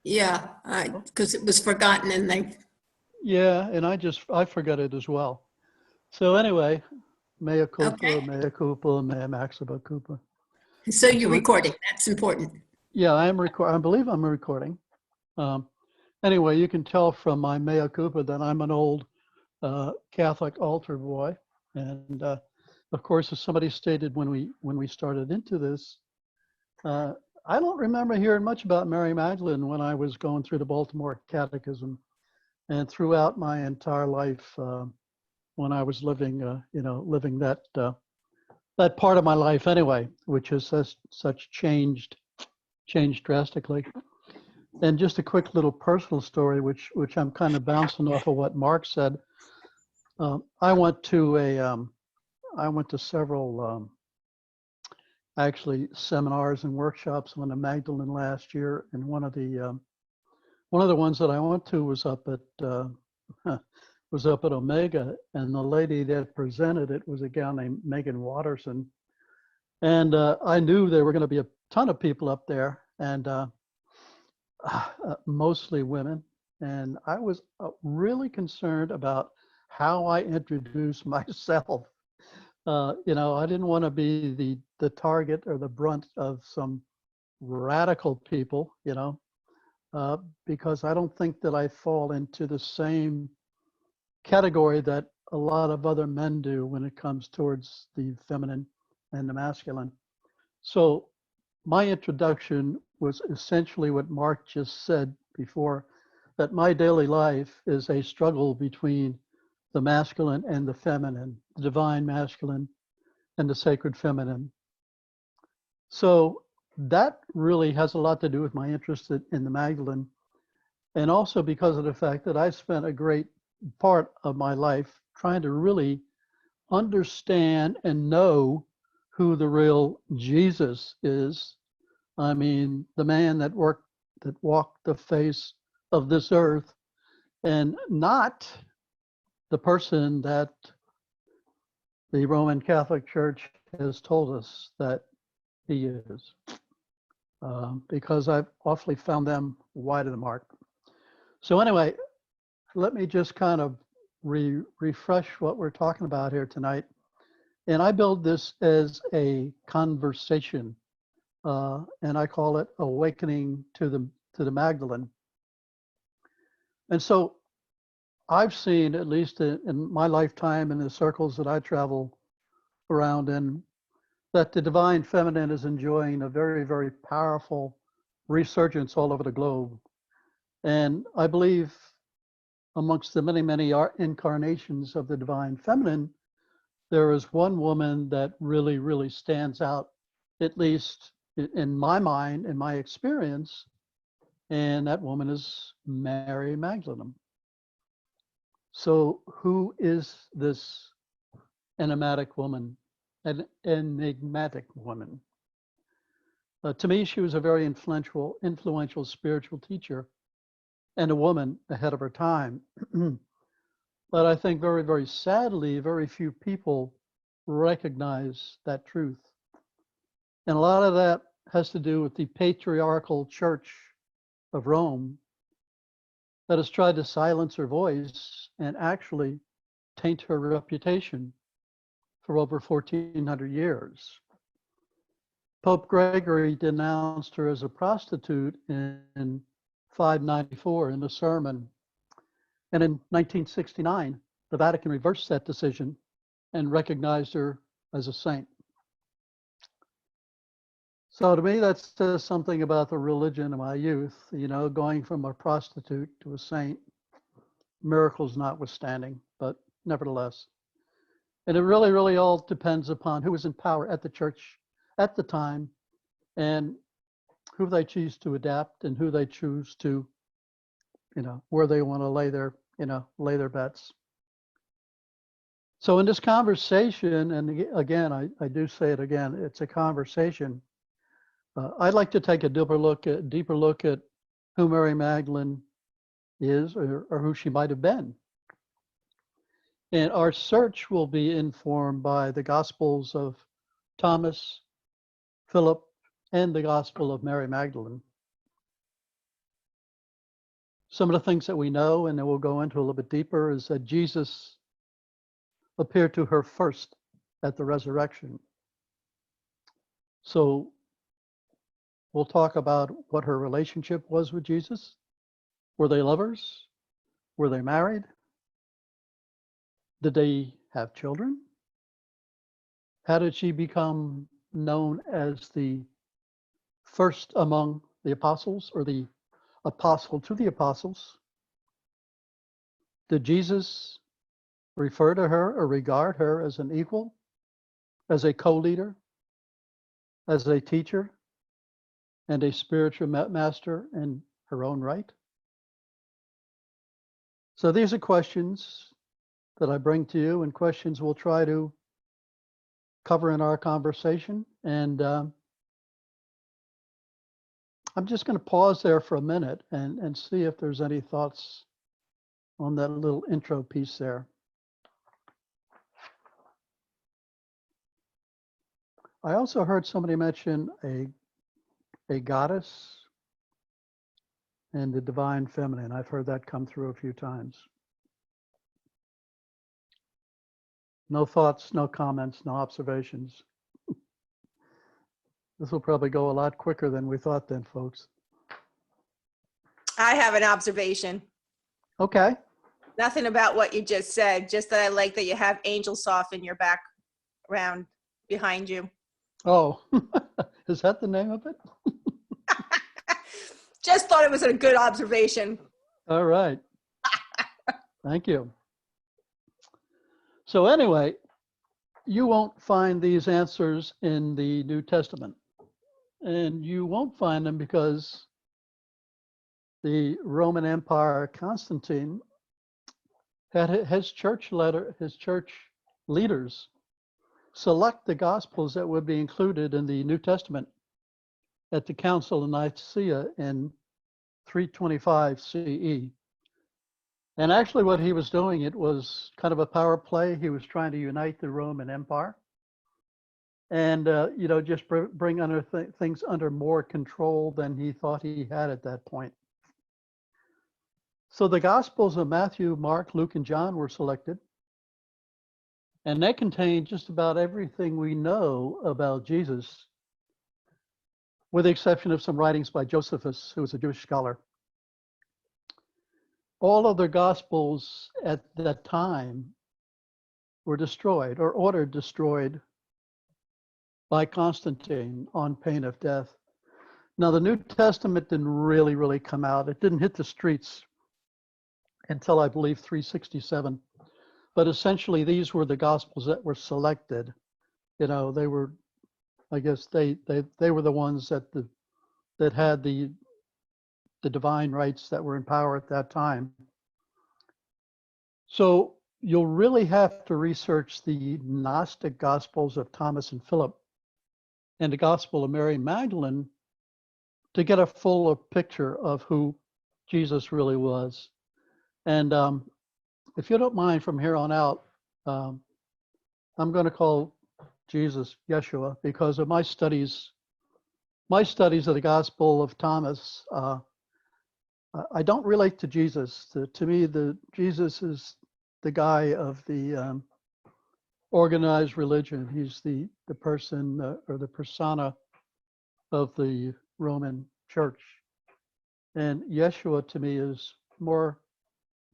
Yeah, because it was forgotten and they. Yeah, and I forgot it as well. So anyway, mea culpa, Okay. mea culpa, mea maxima culpa. So you're So recording. That's important. yeah, I believe I'm recording. Um, anyway, you can tell from my mea culpa that I'm an old Catholic altar boy, and of course, as somebody stated when we started into this, uh, I don't remember hearing much about Mary Magdalene when I was going through the Baltimore Catechism, and throughout my entire life when I was living, living that part of my life anyway, which has such changed drastically. And just a quick little personal story, which I'm kind of bouncing off of what Mark said. I went to several actually seminars and workshops on the Magdalene last year, and one of the ones that I went to was up at Omega, and the lady that presented it was a gal named Megan Watterson, and I knew there were going to be a ton of people up there, and mostly women, and I was really concerned about how I introduced myself. I didn't want to be the target or the brunt of some radical people, because I don't think that I fall into the same category that a lot of other men do when it comes towards the feminine and the masculine. So my introduction was essentially what Mark just said before, that my daily life is a struggle between the masculine and the feminine, the divine masculine and the sacred feminine. So that really has a lot to do with my interest in the Magdalene, and also because of the fact that I spent a great part of my life trying to really understand and know who the real Jesus is. I mean, the man that walked the face of this earth, and not the person that the Roman Catholic Church has told us that he is, because I've awfully found them wide of the mark. So anyway, let me just kind of refresh what we're talking about here tonight. And I build this as a conversation, and I call it Awakening to the Magdalene. And so I've seen, at least in my lifetime, in the circles that I travel around in, that the divine feminine is enjoying a very, very powerful resurgence all over the globe. And I believe amongst the many, many incarnations of the divine feminine, there is one woman that really, really stands out, at least in my mind, in my experience, and that woman is Mary Magdalene. So who is this enigmatic woman? An enigmatic woman. To me, she was a very influential spiritual teacher and a woman ahead of her time. But I think very, very sadly, very few people recognize that truth. And a lot of that has to do with the patriarchal Church of Rome that has tried to silence her voice and actually taint her reputation for over 1,400 years. Pope Gregory denounced her as a prostitute in 594 in a sermon. And in 1969, the Vatican reversed that decision and recognized her as a saint. So to me, that says something about the religion of my youth, going from a prostitute to a saint, miracles notwithstanding, but nevertheless. And it really, really all depends upon who was in power at the church at the time, and who they choose to adapt and who they choose to, where they want to lay their bets. So in this conversation, and again, I do say it again, it's a conversation. I'd like to take a deeper look at who Mary Magdalene is, or who she might have been. And our search will be informed by the Gospels of Thomas, Philip, and the Gospel of Mary Magdalene. Some of the things that we know, and then we'll go into a little bit deeper, is that Jesus appeared to her first at the resurrection. So we'll talk about what her relationship was with Jesus. Were they lovers? Were they married? Did they have children? How did she become known as the first among the apostles, or the apostle to the apostles? Did Jesus refer to her or regard her as an equal, as a co-leader, as a teacher, and a spiritual master in her own right? So these are questions that I bring to you, and questions we'll try to cover in our conversation. And I'm just going to pause there for a minute and see if there's any thoughts on that little intro piece there. I also heard somebody mention a goddess and the divine feminine. I've heard that come through a few times. No thoughts, no comments, no observations. This will probably go a lot quicker than we thought then, folks. I have an observation. Okay. Nothing about what you just said, just that I like that you have angel soft in your background behind you. Oh, is that the name of it? Just thought it was a good observation. All right. Thank you. So anyway, you won't find these answers in the New Testament. And you won't find them because the Roman Empire, Constantine, had his church leaders select the Gospels that would be included in the New Testament at the Council of Nicaea in 325 CE. And actually what he was doing, it was kind of a power play. He was trying to unite the Roman Empire and, just bring under things under more control than he thought he had at that point. So the Gospels of Matthew, Mark, Luke, and John were selected. And they contain just about everything we know about Jesus, with the exception of some writings by Josephus, who was a Jewish scholar. All other Gospels at that time were destroyed or ordered destroyed by Constantine on pain of death. Now, the New Testament didn't really come out. It didn't hit the streets until, I believe, 367. But essentially, these were the Gospels that were selected. They were, I guess, they were the ones that had the divine rights that were in power at that time. So you'll really have to research the Gnostic Gospels of Thomas and Philip and the Gospel of Mary Magdalene to get a fuller picture of who Jesus really was. And if you don't mind, from here on out, I'm going to call Jesus Yeshua because of my studies of the Gospel of Thomas. I don't relate to Jesus. To me, Jesus is the guy of the organized religion. He's the person or the persona of the Roman Church. And Yeshua to me is more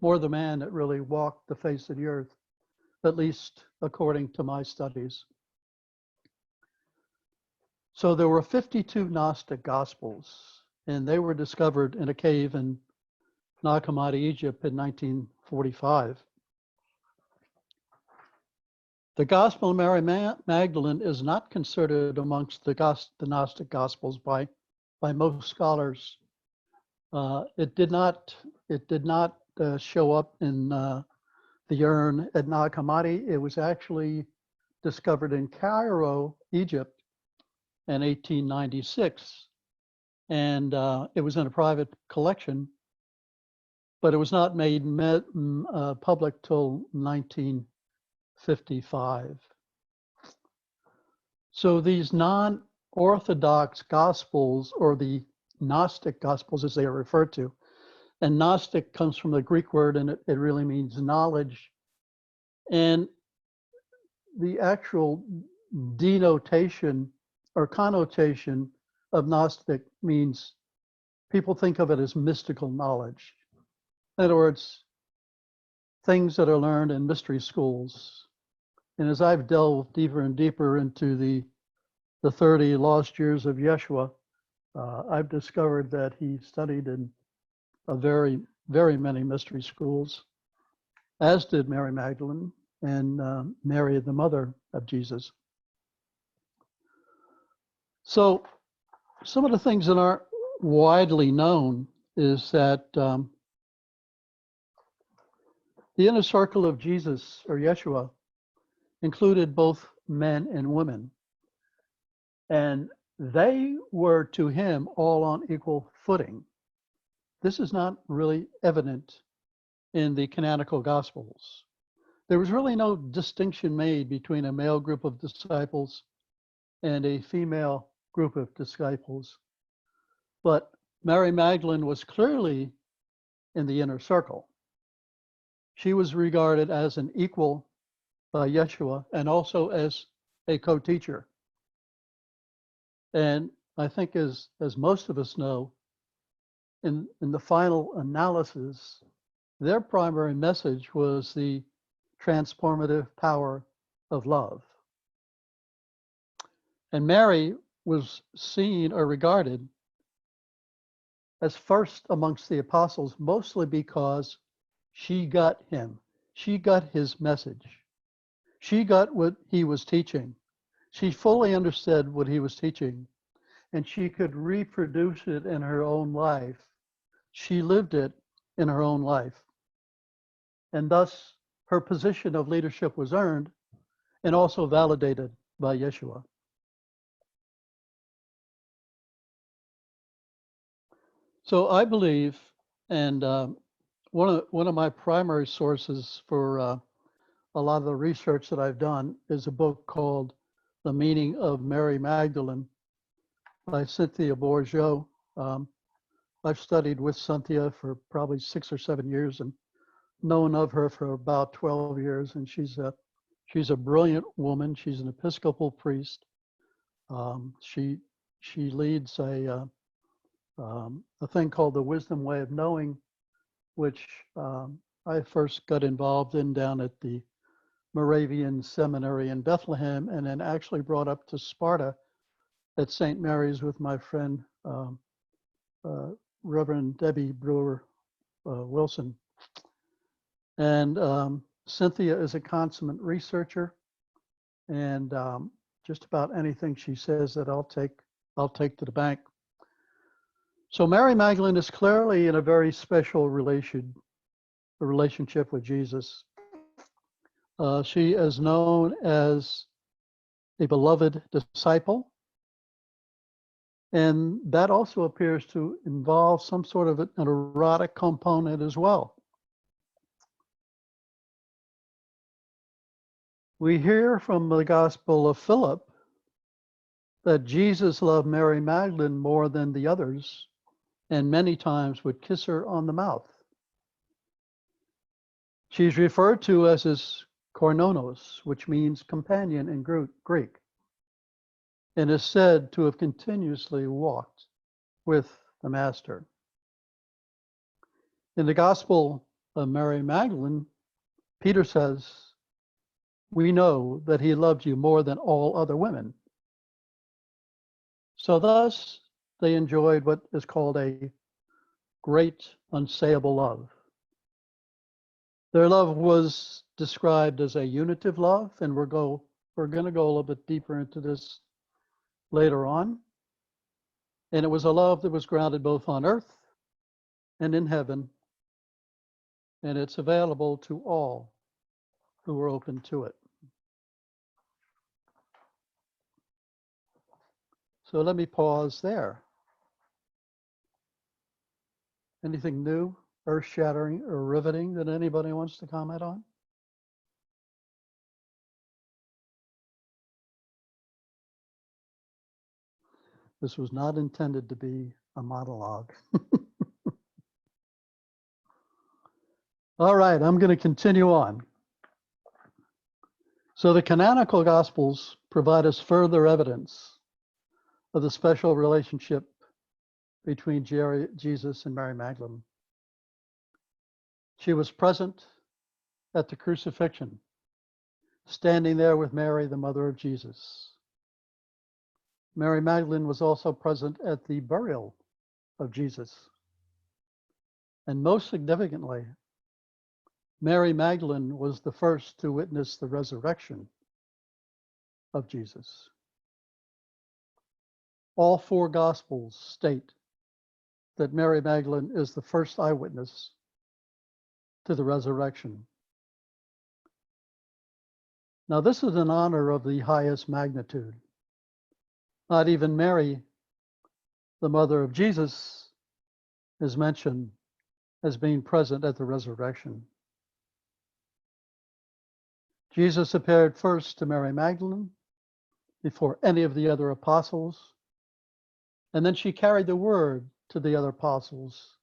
the man that really walked the face of the earth, at least according to my studies. So there were 52 Gnostic Gospels, and they were discovered in a cave in Nag Hammadi, Egypt in 1945. The Gospel of Mary Magdalene is not considered amongst the Gnostic Gospels by most scholars. It did not show up in the urn at Nag Hammadi. It was actually discovered in Cairo, Egypt, in 1896, and it was in a private collection, but it was not made public till 1955. So these non-Orthodox Gospels, or the Gnostic Gospels as they are referred to, And Gnostic comes from the Greek word, and it really means knowledge. And the actual denotation or connotation of Gnostic means people think of it as mystical knowledge. In other words, things that are learned in mystery schools. And as I've delved deeper and deeper into the 30 lost years of Yeshua, I've discovered that he studied in a very many mystery schools, as did Mary Magdalene and Mary, the mother of Jesus. So some of the things that aren't widely known is that the inner circle of Jesus, or Yeshua, included both men and women. And they were to him all on equal footing. This is not really evident in the canonical Gospels. There was really no distinction made between a male group of disciples and a female group of disciples. But Mary Magdalene was clearly in the inner circle. She was regarded as an equal by Yeshua and also as a co-teacher. And I think as most of us know, in the final analysis, their primary message was the transformative power of love. And Mary was seen or regarded as first amongst the apostles, mostly because she got him. She got his message. She got what he was teaching. She fully understood what he was teaching, and she could reproduce it in her own life. She lived it in her own life. And thus, her position of leadership was earned and also validated by Yeshua. So I believe, and one of my primary sources for a lot of the research that I've done is a book called The Meaning of Mary Magdalene by Cynthia Bourgeot. I've studied with Cynthia for probably 6 or 7 years and known of her for about 12 years. And she's a brilliant woman. She's an Episcopal priest. She leads a thing called the Wisdom Way of Knowing, which I first got involved in down at the Moravian Seminary in Bethlehem, and then actually brought up to Sparta at St. Mary's with my friend Reverend Debbie Brewer Wilson. And Cynthia is a consummate researcher, and just about anything she says that I'll take to the bank. So Mary Magdalene is clearly in a very special relationship with Jesus. She is known as a beloved disciple, and that also appears to involve some sort of an erotic component as well. We hear from the Gospel of Philip that Jesus loved Mary Magdalene more than the others, and many times would kiss her on the mouth. She's referred to as his koinonos, which means companion in Greek, and is said to have continuously walked with the Master. In the Gospel of Mary Magdalene, Peter says, "We know that he loved you more than all other women." So thus, they enjoyed what is called a great unsayable love. Their love was described as a unitive love, and we're going to go a little bit deeper into this later on. And it was a love that was grounded both on earth and in heaven, and it's available to all who are open to it. So let me pause there. Anything new, earth-shattering, or riveting that anybody wants to comment on? This was not intended to be a monologue. All right, I'm going to continue on. So the canonical Gospels provide us further evidence of the special relationship between Jesus and Mary Magdalene. She was present at the crucifixion, standing there with Mary, the mother of Jesus. Mary Magdalene was also present at the burial of Jesus. And most significantly, Mary Magdalene was the first to witness the resurrection of Jesus. All four Gospels state that Mary Magdalene is the first eyewitness to the resurrection. Now, this is an honor of the highest magnitude. Not even Mary, the mother of Jesus, is mentioned as being present at the resurrection. Jesus appeared first to Mary Magdalene before any of the other apostles, and then she carried the word to the other apostles.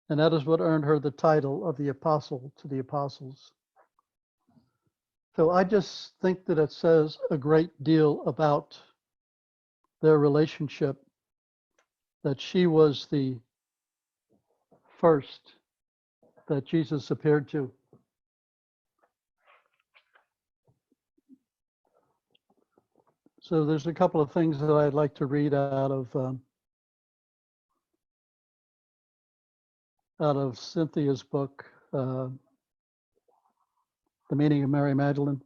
And that is what earned her the title of the apostle to the apostles. So I just think that it says a great deal about their relationship, that she was the first that Jesus appeared to. So there's a couple of things that I'd like to read out of Cynthia's book, The Meaning of Mary Magdalene.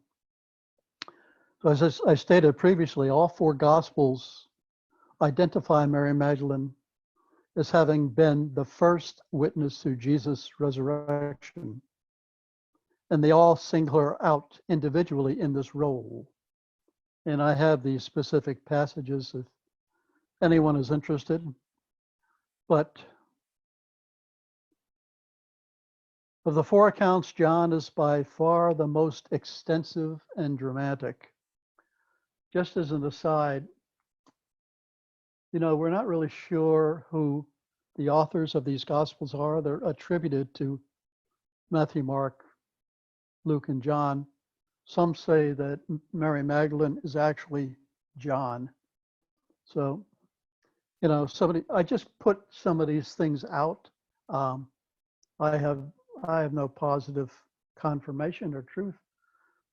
So as I stated previously, all four Gospels identify Mary Magdalene as having been the first witness to Jesus' resurrection. And they all single her out individually in this role. And I have these specific passages if anyone is interested. But of the four accounts, John is by far the most extensive and dramatic. Just as an aside, we're not really sure who the authors of these Gospels are. They're attributed to Matthew, Mark, Luke, and John. Some say that Mary Magdalene is actually John. So, I just put some of these things out. I have no positive confirmation or truth,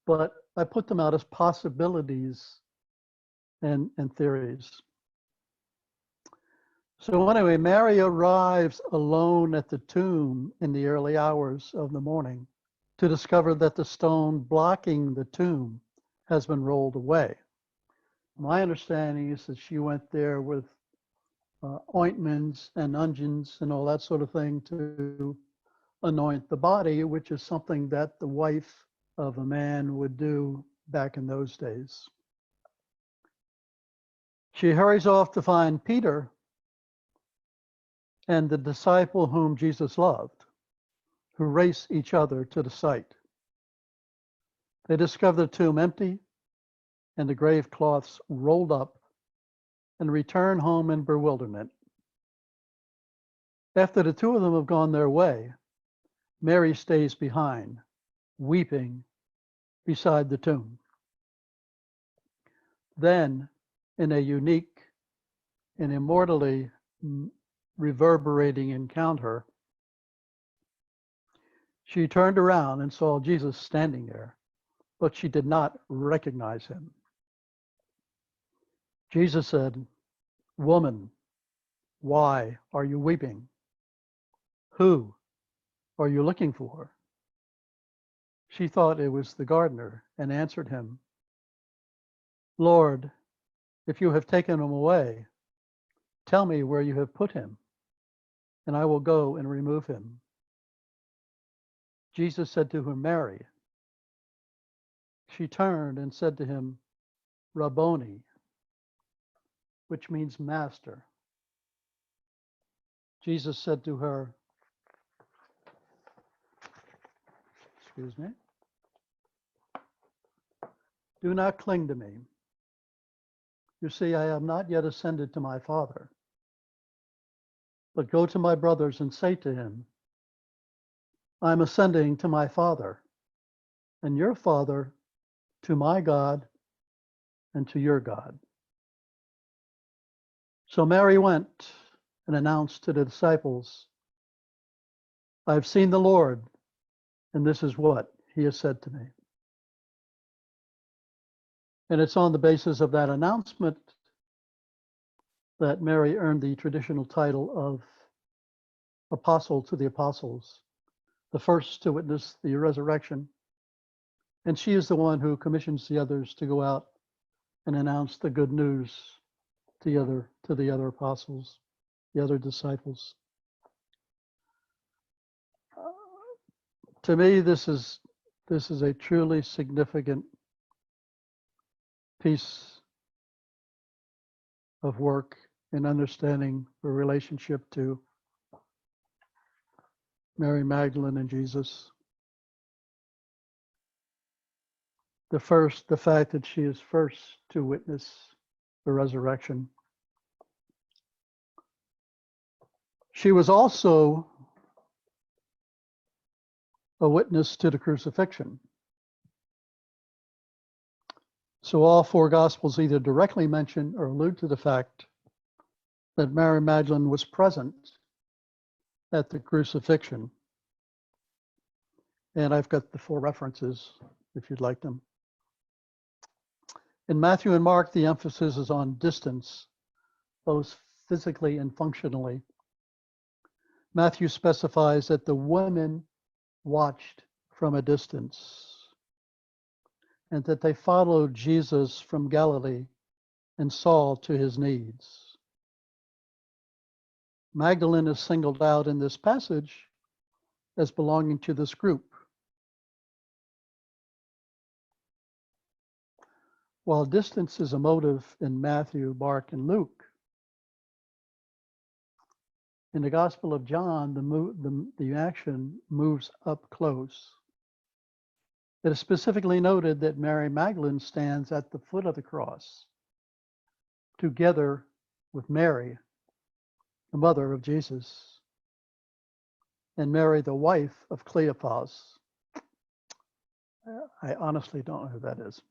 but I put them out as possibilities and theories. So anyway, Mary arrives alone at the tomb in the early hours of the morning to discover that the stone blocking the tomb has been rolled away. My understanding is that she went there with ointments and unguents and all that sort of thing to anoint the body, which is something that the wife of a man would do back in those days. She hurries off to find Peter and the disciple whom Jesus loved, who race each other to the site. They discover the tomb empty and the grave cloths rolled up and return home in bewilderment. After the two of them have gone their way, Mary stays behind, weeping beside the tomb. Then, in a unique and immortally reverberating encounter, she turned around and saw Jesus standing there, but she did not recognize him. Jesus said, "Woman, why are you weeping? Who are you looking for?" She thought it was the gardener and answered him, "Lord, if you have taken him away, tell me where you have put him, and I will go and remove him." Jesus said to her, "Mary." She turned and said to him, "Rabboni," which means master. Jesus said to her, excuse me, "Do not cling to me. You see, I have not yet ascended to my Father. But go to my brothers and say to him, I'm ascending to my Father and your Father, to my God and to your God. So Mary went and announced to the disciples, I've seen the Lord, and this is what he has said to me. And it's on the basis of that announcement that Mary earned the traditional title of Apostle to the Apostles, the first to witness the resurrection. And she is the one who commissions the others to go out and announce the good news to the other apostles, the other disciples. To me, this is a truly significant piece of work in understanding the relationship to Mary Magdalene and Jesus. The fact that she is first to witness the resurrection. She was also a witness to the crucifixion. So all four Gospels either directly mention or allude to the fact that Mary Magdalene was present at the crucifixion. And I've got the four references if you'd like them. In Matthew and Mark, the emphasis is on distance, both physically and functionally. Matthew specifies that the women watched from a distance and that they followed Jesus from Galilee and saw to his needs. Magdalene is singled out in this passage as belonging to this group. While distance is a motive in Matthew, Mark, and Luke, in the Gospel of John, the action moves up close. It is specifically noted that Mary Magdalene stands at the foot of the cross, together with Mary, the mother of Jesus, and Mary, the wife of Cleophas. I honestly don't know who that is.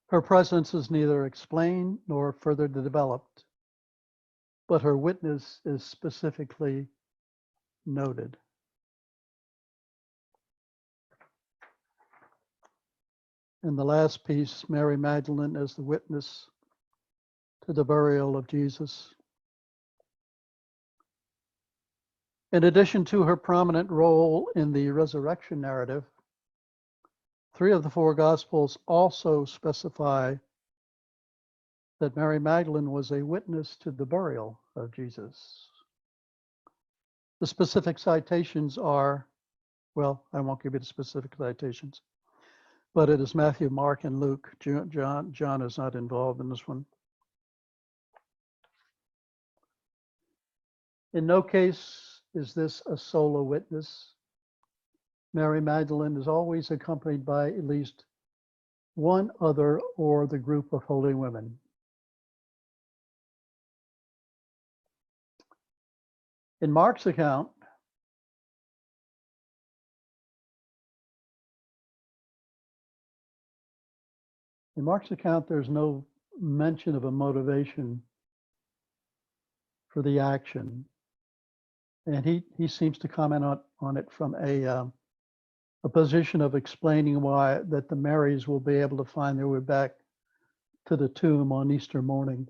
Her presence is neither explained nor further developed, but her witness is specifically noted. And the last piece, Mary Magdalene as the witness to the burial of Jesus. In addition to her prominent role in the resurrection narrative, 3 of the 4 Gospels also specify that Mary Magdalene was a witness to the burial of Jesus. The specific citations are, well, I won't give you the specific citations, but it is Matthew, Mark, and Luke. John is not involved in this one. In no case is this a solo witness. Mary Magdalene is always accompanied by at least one other or the group of holy women. In Mark's account, there's no mention of a motivation for the action. And he seems to comment on it from a position of explaining why that the Marys will be able to find their way back to the tomb on Easter morning.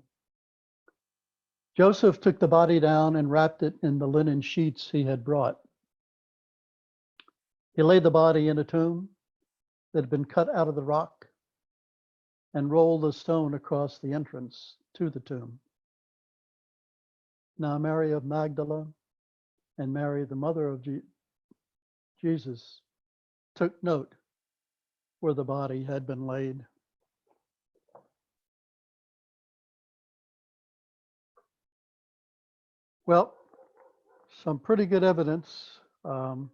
Joseph took the body down and wrapped it in the linen sheets he had brought. He laid the body in a tomb that had been cut out of the rock and rolled the stone across the entrance to the tomb. Now Mary of Magdala and Mary, the mother of Jesus, took note where the body had been laid. Well, some pretty good evidence. I've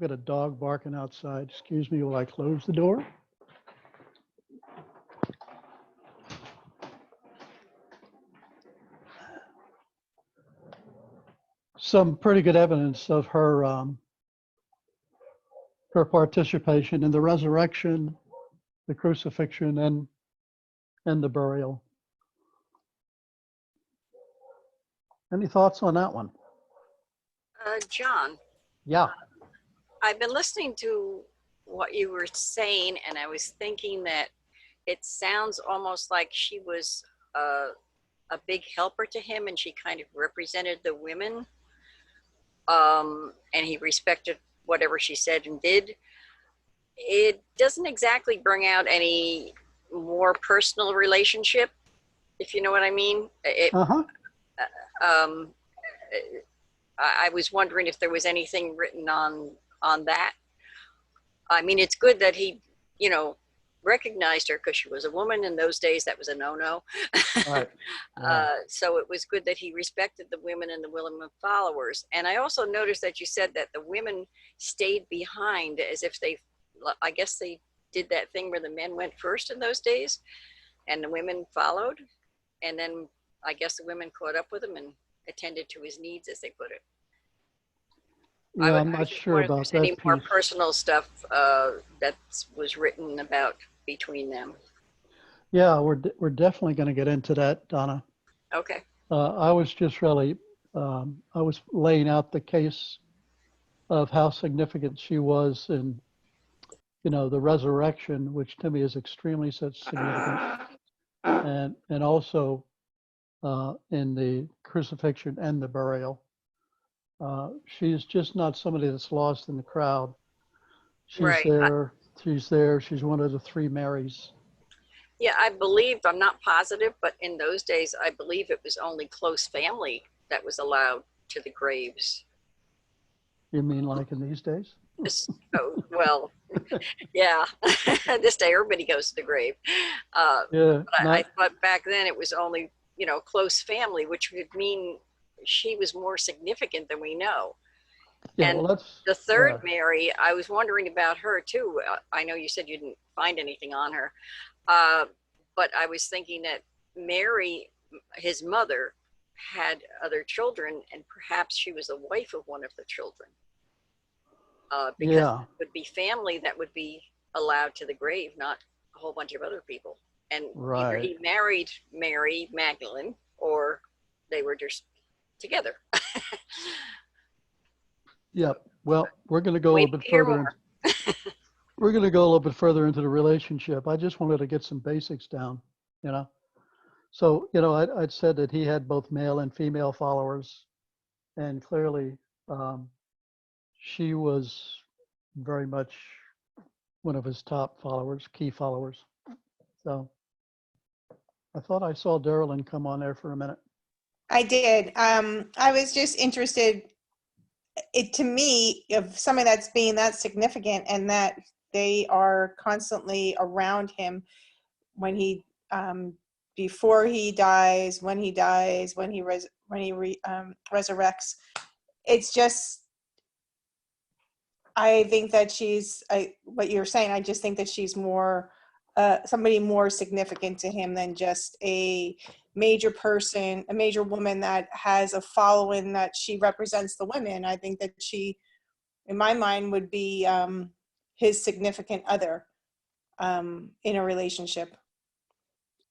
got a dog barking outside. Excuse me while I close the door. some pretty good evidence of her her participation in the resurrection, the crucifixion, and the burial. Any thoughts on that one? John, Yeah. I've been listening to what you were saying, and I was thinking that it sounds almost like she was a big helper to him, and she kind of represented the women, and he respected whatever she said and did. It doesn't exactly bring out any more personal relationship, if you know what I mean. Uh-huh. I was wondering if there was anything written on that. I mean, it's good that he, you know, recognized her because she was a woman in those days. That was a no-no. Right. Yeah. So it was good that he respected the women and the women followers. And I also noticed that you said that the women stayed behind as if I guess they did that thing where the men went first in those days and the women followed. And then I guess the women caught up with him and attended to his needs, as they put it. Yeah, I'm not sure about that any more piece. personal stuff that was written about between them. Yeah, we're definitely going to get into that, Donna. Okay. I was just really, I was laying out the case of how significant she was in, you know, the resurrection, which to me is extremely such significant, and also in the crucifixion and the burial. She's just not somebody that's lost in the crowd. She's Right. there. She's there. She's one of the three Marys. Yeah, I believe, I'm not positive, but in those days, I believe it was only close family that was allowed to the graves. You mean like in these days? Oh, well, yeah. This day, everybody goes to the grave. Yeah. But I thought back then it was only, you know, close family, which would mean she was more significant than we know. Yeah, And well, that's the third Mary, I was wondering about her too. I know you said you didn't find anything on her, but I was thinking that Mary, his mother, had other children, and perhaps she was the wife of one of the children. Because it would be family that would be allowed to the grave, not a whole bunch of other people. And either he married Mary Magdalene or they were just together. Yeah. Well, we're going to go a little bit hear further. more. We're going to go a little bit further into the relationship. I just wanted to get some basics down, you know. So, you know, I'd said that he had both male and female followers, and clearly she was very much one of his top followers, key followers. So I thought I saw Darylyn come on there for a minute. I did. I was just interested, to me, of somebody that's being that significant and that they are constantly around him when he, before he dies, when he dies, when he resurrects. It's just, I think that she's, what you're saying, I just think that she's more, somebody more significant to him than just a major person, a major woman that has a following, that she represents the women. I think that she, in my mind, would be his significant other in a relationship.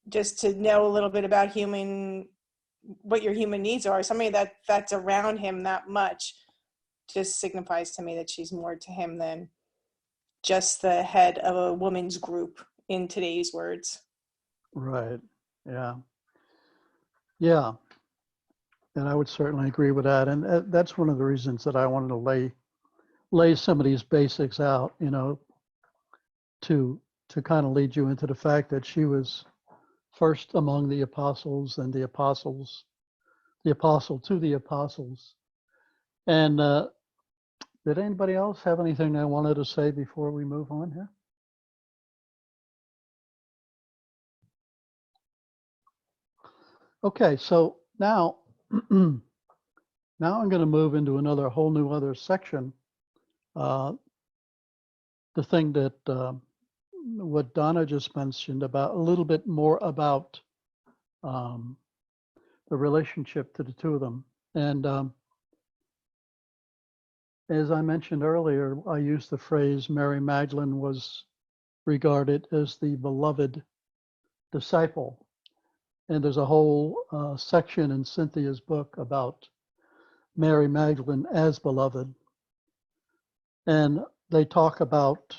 Just to know a little bit about what your human needs are. Somebody that's around him that much just signifies to me that she's more to him than just the head of a woman's group in today's words. Right. Yeah. Yeah. And I would certainly agree with that. And that's one of the reasons that I wanted to lay some of these basics out, you know, to kind of lead you into the fact that she was first among the apostles, and the apostle to the apostles. And did anybody else have anything they wanted to say before we move on here? Okay, so now, now I'm going to move into another whole new other section. The thing that what Donna just mentioned about a little bit more about the relationship to the two of them. And as I mentioned earlier, I used the phrase Mary Magdalene was regarded as the beloved disciple. And there's a whole section in Cynthia's book about Mary Magdalene as beloved. And they talk about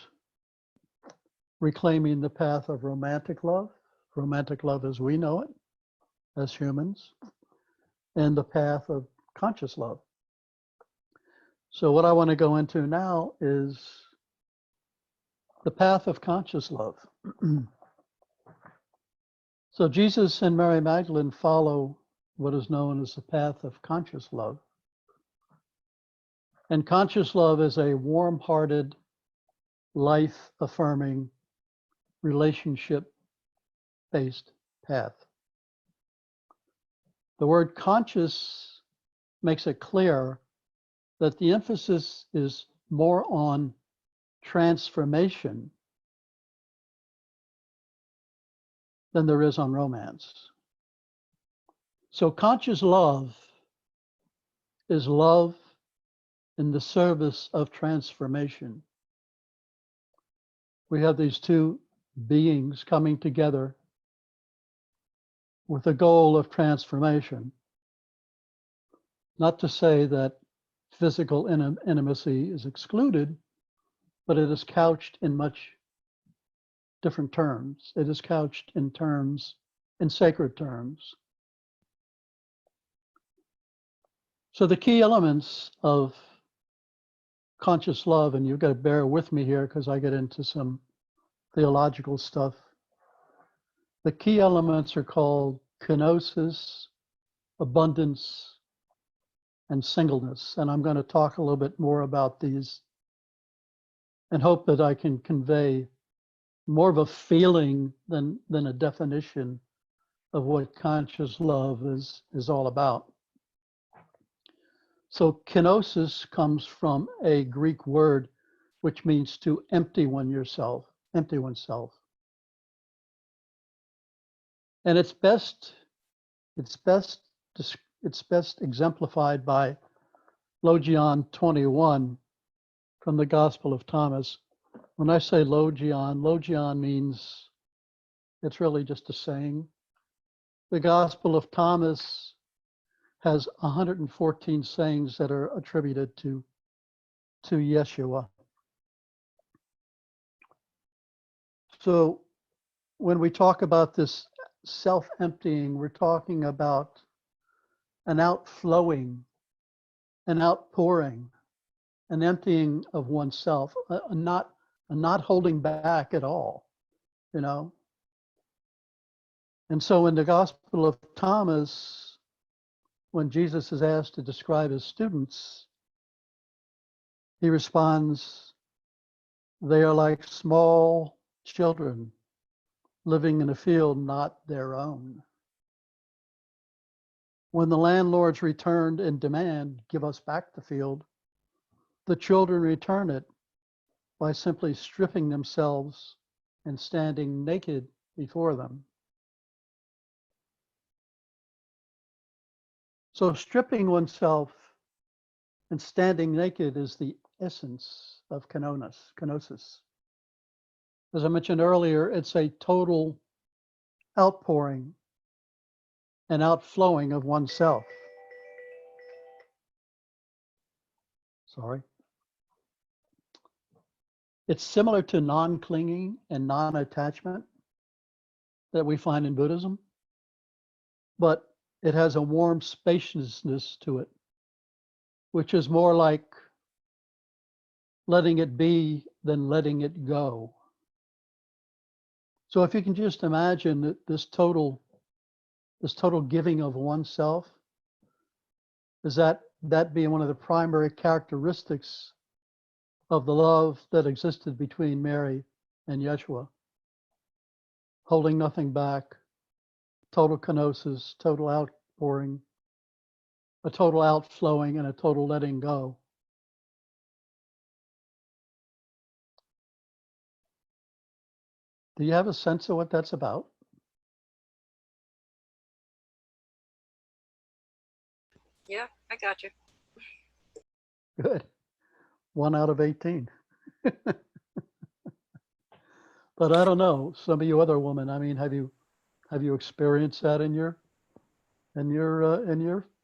reclaiming the path of romantic love as we know it, as humans, and the path of conscious love. So what I want to go into now is the path of conscious love. So Jesus and Mary Magdalene follow what is known as the path of conscious love. And conscious love is a warm-hearted, life-affirming, relationship-based path. The word conscious makes it clear that the emphasis is more on transformation than there is on romance. So conscious love is love in the service of transformation. We have these two beings coming together with a goal of transformation. Not to say that physical intimacy is excluded, but it is couched in much different terms. It is couched in sacred terms. So the key elements of conscious love, and you've got to bear with me here because I get into some theological stuff. The key elements are called kenosis, abundance, and singleness. And I'm going to talk a little bit more about these and hope that I can convey more of a feeling than a definition of what conscious love is all about. So kenosis comes from a Greek word which means to empty oneself. And it's best exemplified by Logion 21 from the Gospel of Thomas. When I say Logion means it's really just a saying. The Gospel of Thomas has 114 sayings that are attributed to Yeshua. So when we talk about this self-emptying, we're talking about an outflowing, an outpouring, an emptying of oneself, a not holding back at all, you know. And so in the Gospel of Thomas, when Jesus is asked to describe his students, he responds, "They are like small children living in a field not their own. When the landlords returned and demand, 'Give us back the field,' the children return it by simply stripping themselves and standing naked before them." So stripping oneself and standing naked is the essence of kenosis. As I mentioned earlier, it's a total outpouring and outflowing of oneself. Sorry. It's similar to non-clinging and non-attachment that we find in Buddhism, but it has a warm spaciousness to it, which is more like letting it be than letting it go. So if you can just imagine that this total giving of oneself, is that being one of the primary characteristics of the love that existed between Mary and Yeshua. Holding nothing back, total kenosis, total outpouring, a total outflowing, and a total letting go. Do you have a sense of what that's about? Yeah, I got you. Good. 1 out of 18. But I don't know, some of you other women, I mean, have you experienced that in your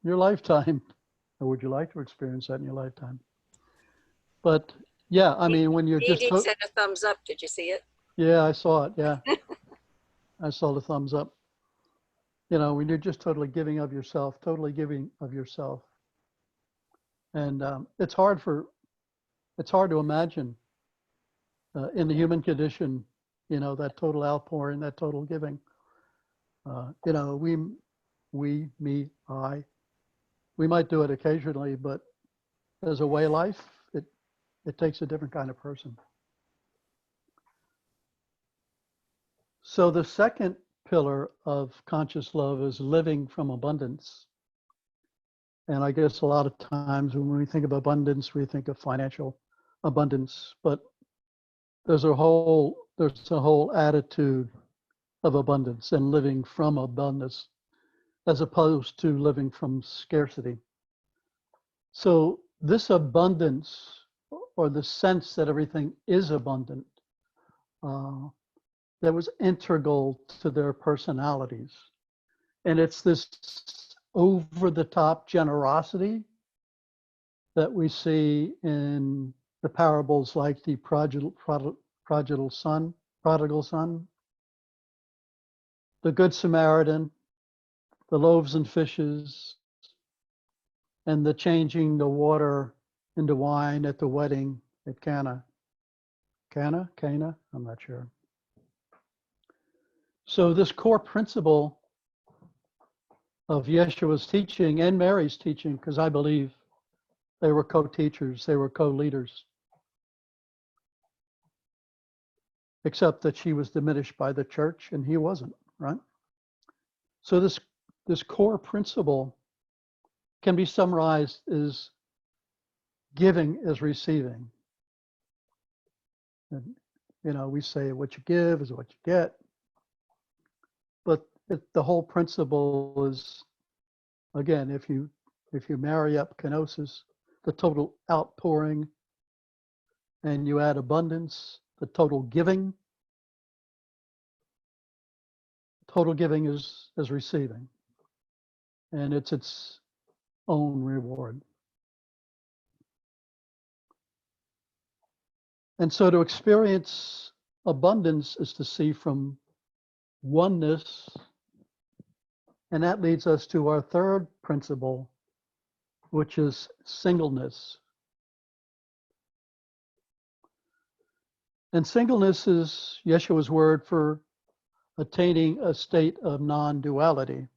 lifetime? Or would you like to experience that in your lifetime? But yeah, I mean, when you're just, Dee sent a thumbs up. Did you see it? yeah, I saw it. Yeah. I saw the thumbs up. You know, when you're just totally giving of yourself, and it's hard to imagine in the human condition, you know, that total outpouring, that total giving. You know, me, I, we might do it occasionally, but as a way of life, it takes a different kind of person. So the second pillar of conscious love is living from abundance. And I guess a lot of times when we think of abundance, we think of financial abundance, but there's a whole attitude of abundance and living from abundance as opposed to living from scarcity. So this abundance, or the sense that everything is abundant, that was integral to their personalities. And it's this over-the-top generosity that we see in the parables like the prodigal son, the Good Samaritan, the loaves and fishes, and the changing the water into wine at the wedding at Cana, I'm not sure. So this core principle of Yeshua's teaching and Mary's teaching, because I believe they were co-teachers, they were co-leaders, except that she was diminished by the church and he wasn't, right? So this core principle can be summarized as giving is receiving. And, you know, we say what you give is what you get. But the whole principle is, again, if you marry up kenosis, the total outpouring, and you add abundance, the total giving is receiving. And it's its own reward. And so to experience abundance is to see from oneness. And that leads us to our third principle, which is singleness. And singleness is Yeshua's word for attaining a state of non-duality.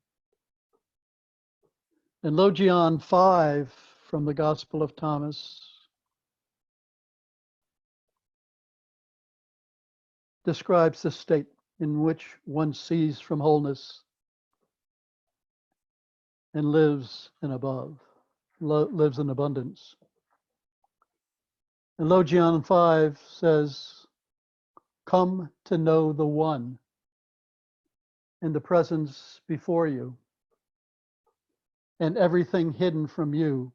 In Logion 5 from the Gospel of Thomas describes the state in which one sees from wholeness and lives in abundance. And Logion 5 says, come to know the one in the presence before you, and everything hidden from you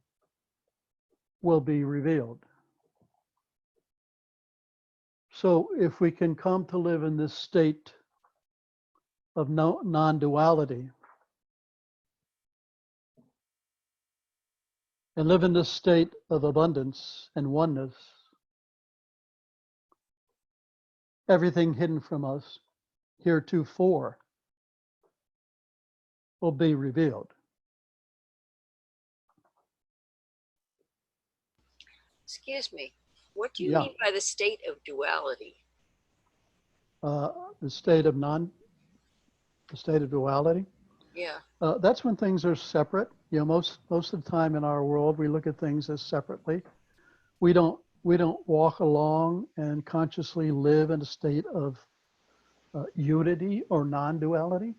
will be revealed. So if we can come to live in this state of non-duality and live in this state of abundance and oneness, everything hidden from us heretofore will be revealed. Excuse me. What do you Yeah. mean by the state of duality? The state of duality. Yeah. That's when things are separate. You know, most of the time in our world, we look at things as separately. We don't walk along and consciously live in a state of unity or non-duality.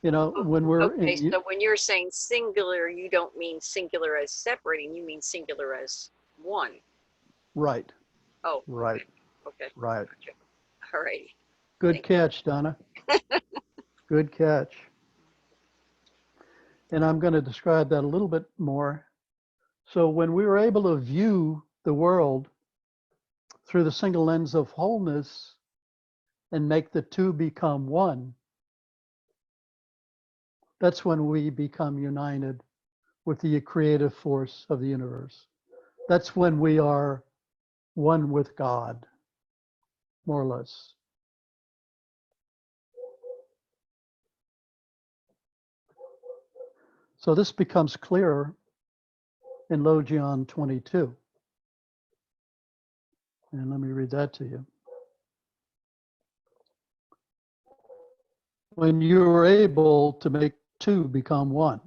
You know, when we're okay, so when you're saying singular, you don't mean singular as separating, you mean singular as one. right. Oh, Right. Okay. Right. Gotcha. All righty. Good catch, Donna. Good catch. And I'm going to describe that a little bit more. So when we were able to view the world through the single lens of wholeness and make the two become one, that's when we become united with the creative force of the universe. That's when we are one with God, more or less. So this becomes clearer in Logion 22. And let me read that to you. When you are able to make two become one,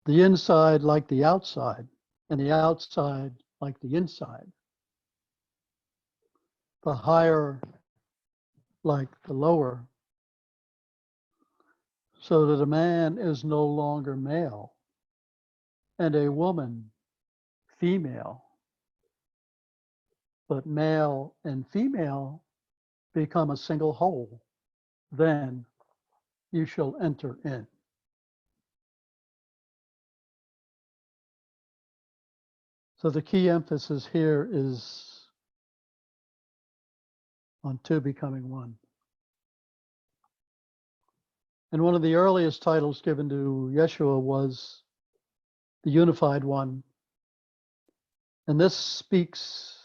the inside like the outside, and the outside like the inside, the higher like the lower, so that a man is no longer male and a woman female, but male and female become a single whole, then you shall enter in. So the key emphasis here is on two becoming one. And one of the earliest titles given to Yeshua was the Unified One. And this speaks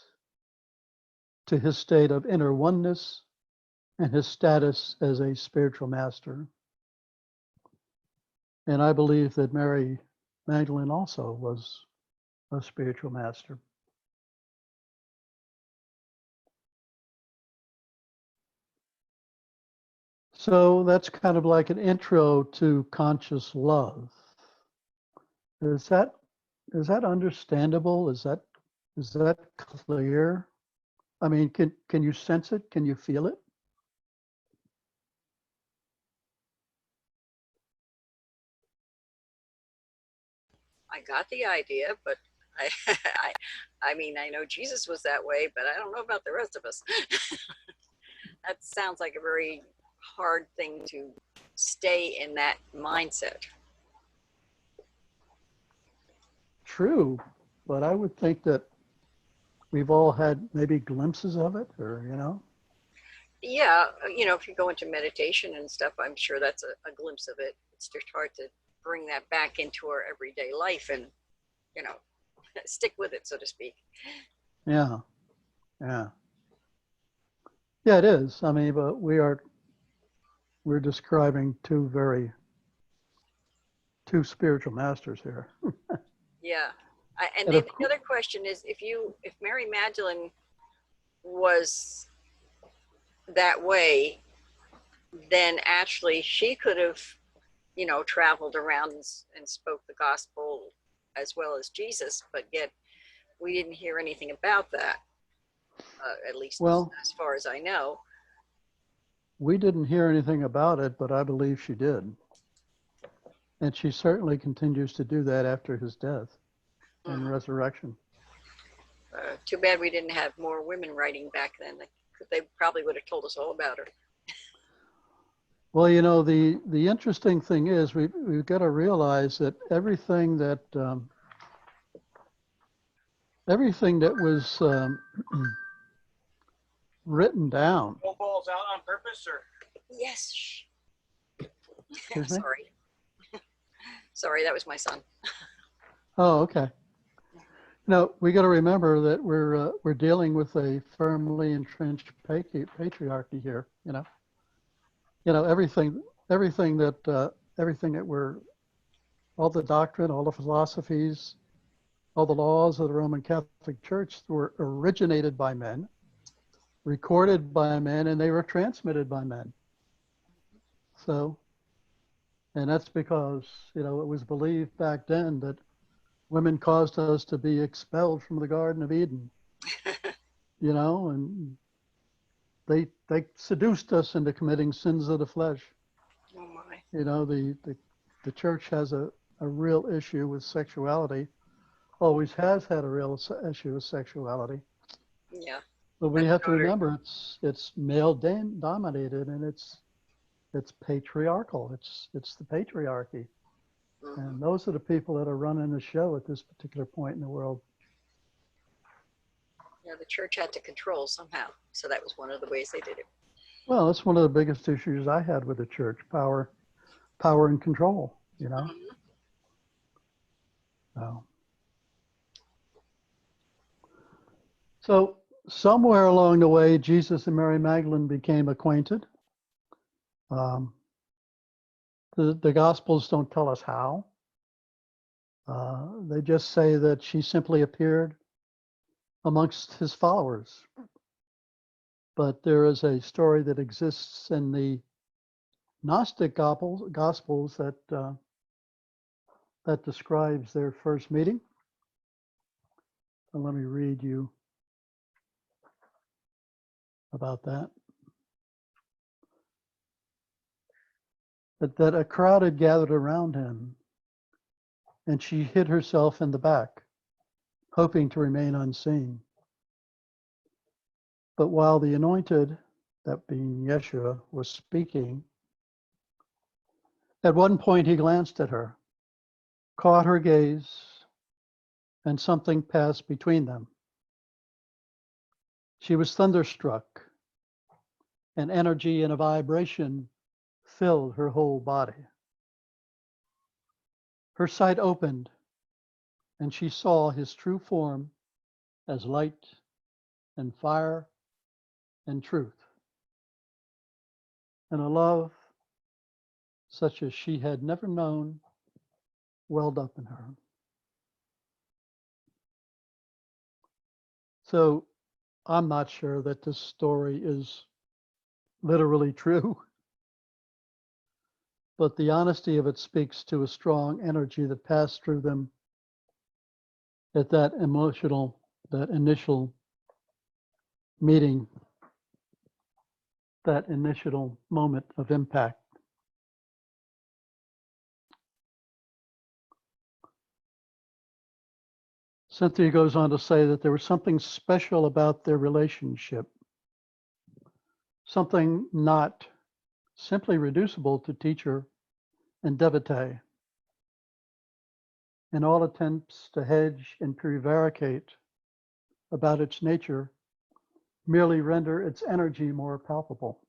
to his state of inner oneness and his status as a spiritual master. And I believe that Mary Magdalene also was a spiritual master. So that's kind of like an intro to conscious love. Is that understandable? Is that clear? I mean, can you sense it? Can you feel it? I got the idea, but I mean, I know Jesus was that way, but I don't know about the rest of us. That sounds like a very hard thing to stay in that mindset. True, but I would think that we've all had maybe glimpses of it, or, you know? Yeah, if you go into meditation and stuff, I'm sure that's a glimpse of it. It's just hard to bring that back into our everyday life and, stick with it, so to speak. Yeah, yeah. Yeah, it is. I mean, but we're describing two spiritual masters here. Yeah. And And then of the other question is, if Mary Magdalene was that way, then actually she could have, traveled around and spoke the gospel as well as Jesus, but yet we didn't hear anything about that, at least as far as I know. We didn't hear anything about it, but I believe she did. And she certainly continues to do that after his death and resurrection. Too bad we didn't have more women writing back then. They probably would have told us all about her. Well, the interesting thing is we've got to realize that everything that was written down. Goal balls out on purpose, or? Yes. Excuse me? Sorry. Sorry, that was my son. Oh, okay. No, we got to remember that we're dealing with a firmly entrenched patriarchy here. Everything that all the doctrine, all the philosophies, all the laws of the Roman Catholic Church were originated by men, recorded by men, and they were transmitted by men. So, and that's because, it was believed back then that women caused us to be expelled from the Garden of Eden, and they seduced us into committing sins of the flesh. Oh my. The church has a real issue with sexuality, always has had a real issue with sexuality. Yeah. But we have to remember it's male dominated, and it's patriarchal. It's the patriarchy. And those are the people that are running the show at this particular point in the world. Yeah, the church had to control somehow. So that was one of the ways they did it. Well, that's one of the biggest issues I had with the church, power and control, you know? So somewhere along the way, Jesus and Mary Magdalene became acquainted. The Gospels don't tell us how. They just say that she simply appeared amongst his followers. But there is a story that exists in the Gnostic Gospels that describes their first meeting. And let me read you about that. That a crowd had gathered around him, and she hid herself in the back, hoping to remain unseen. But while the anointed, that being Yeshua, was speaking, at one point he glanced at her, caught her gaze, and something passed between them. She was thunderstruck. An energy and a vibration filled her whole body. Her sight opened, and she saw his true form as light and fire and truth, and a love such as she had never known welled up in her. So I'm not sure that this story is literally true, but the honesty of it speaks to a strong energy that passed through them at that initial meeting, that initial moment of impact. Cynthia goes on to say that there was something special about their relationship, something not simply reducible to teacher and devotee. In all attempts to hedge and prevaricate about its nature merely render its energy more palpable.